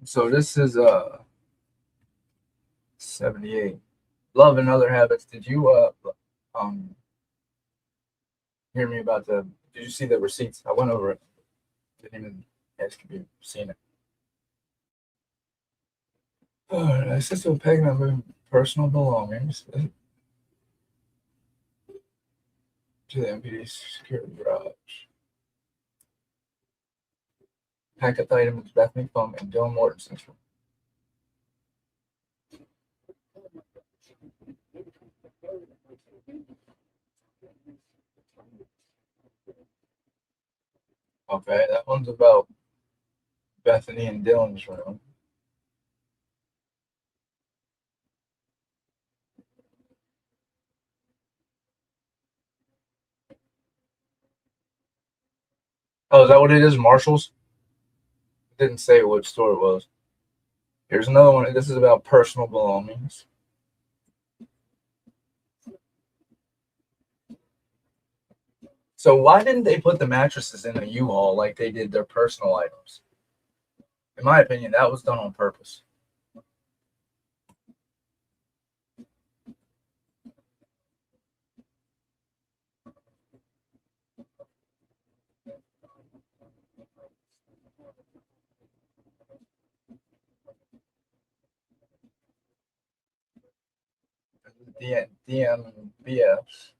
So this is 78. Love and Other Habits. Did you um hear me about the? Did you see the receipts? I went over it. Didn't even ask if you've seen it. Access to a peg number, personal belongings to the MPD security garage. Packet items, Bethany Funk and Dylan Mortensen's room. Okay, that one's about Bethany and Dylan's room. Oh, is that what it is? Marshalls? It didn't say what store it was. Here's another one. This is about personal belongings. So why didn't they put the mattresses in a U-Haul like they did their personal items? In my opinion, that was done on purpose. DMBS.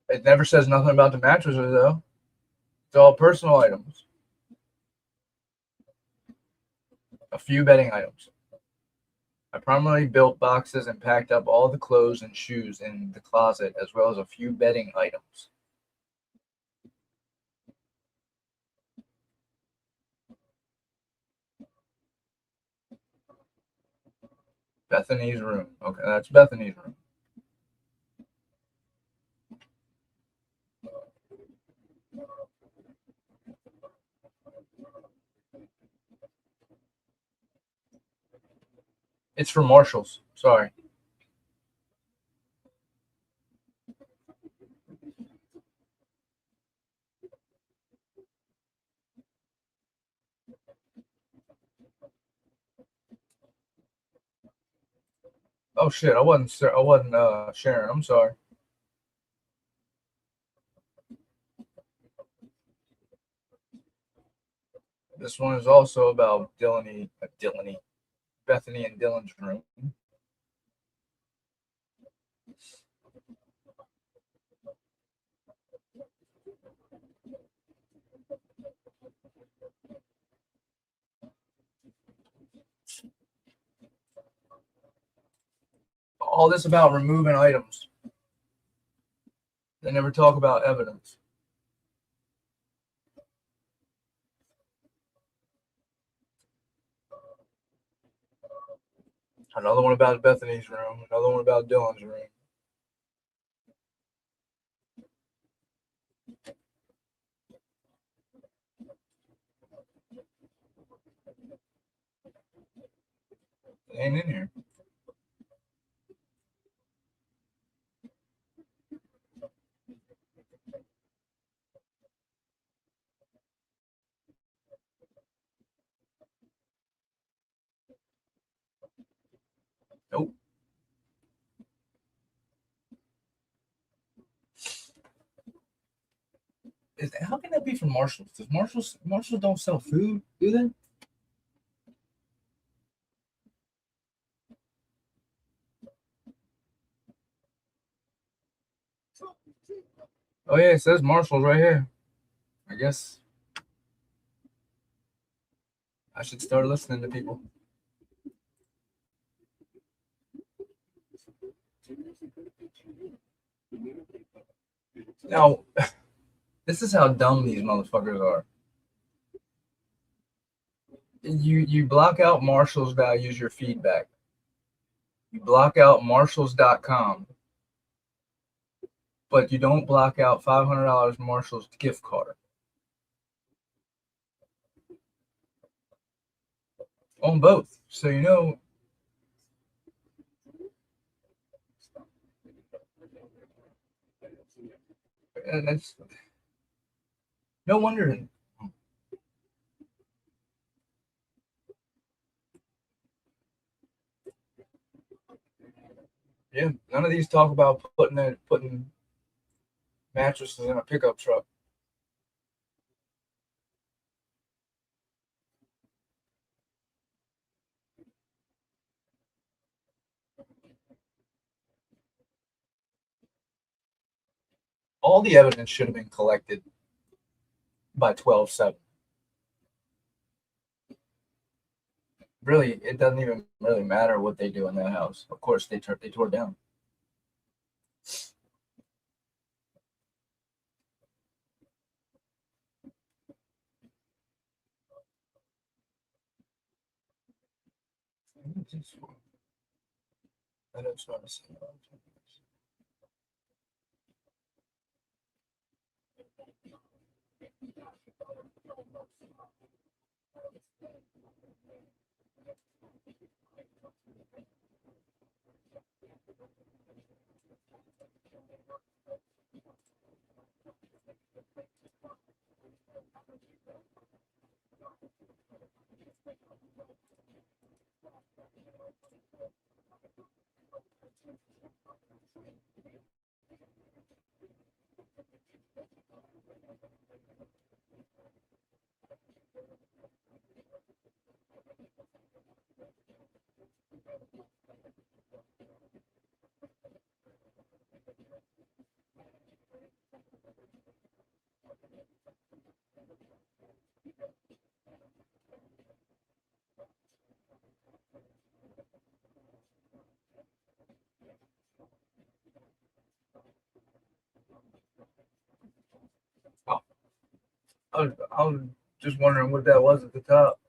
It never says nothing about the mattresses though. It's all personal items. A few bedding items. I primarily built boxes and packed up all the clothes and shoes in the closet, as well as a few bedding items. Bethany's room. Okay, that's Bethany's room. It's for Marshalls. Sorry. Oh shit! I wasn't sharing. I'm sorry. This one is also about Bethany and Dylan's room. All this about removing items. They never talk about evidence. Another one about Bethany's room. Another one about Dylan's room. It ain't in here. Nope. How can that be from Marshalls? Does Marshalls don't sell food, do they? Oh yeah, it says Marshalls right here. I guess I should start listening to people. Now, this is how dumb these motherfuckers are. You block out Marshalls values your feedback. You block out Marshalls.com, but you don't block out $500 Marshalls gift card. On both. So you know that's no wonder. Yeah, none of these talk about putting mattresses in a pickup truck. All the evidence should have been collected by 12/7. Really, it doesn't even really matter what they do in that house. Of course, they tore it down. I don't start to say I was just wondering what that was at the top.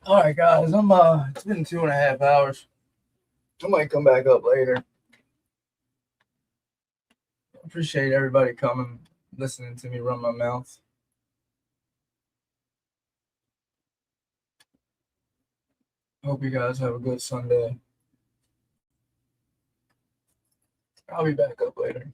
All right, guys. It's been 2.5 hours. I might come back up later. Appreciate everybody coming, listening to me run my mouth. Hope you guys have a good Sunday. I'll be back up later.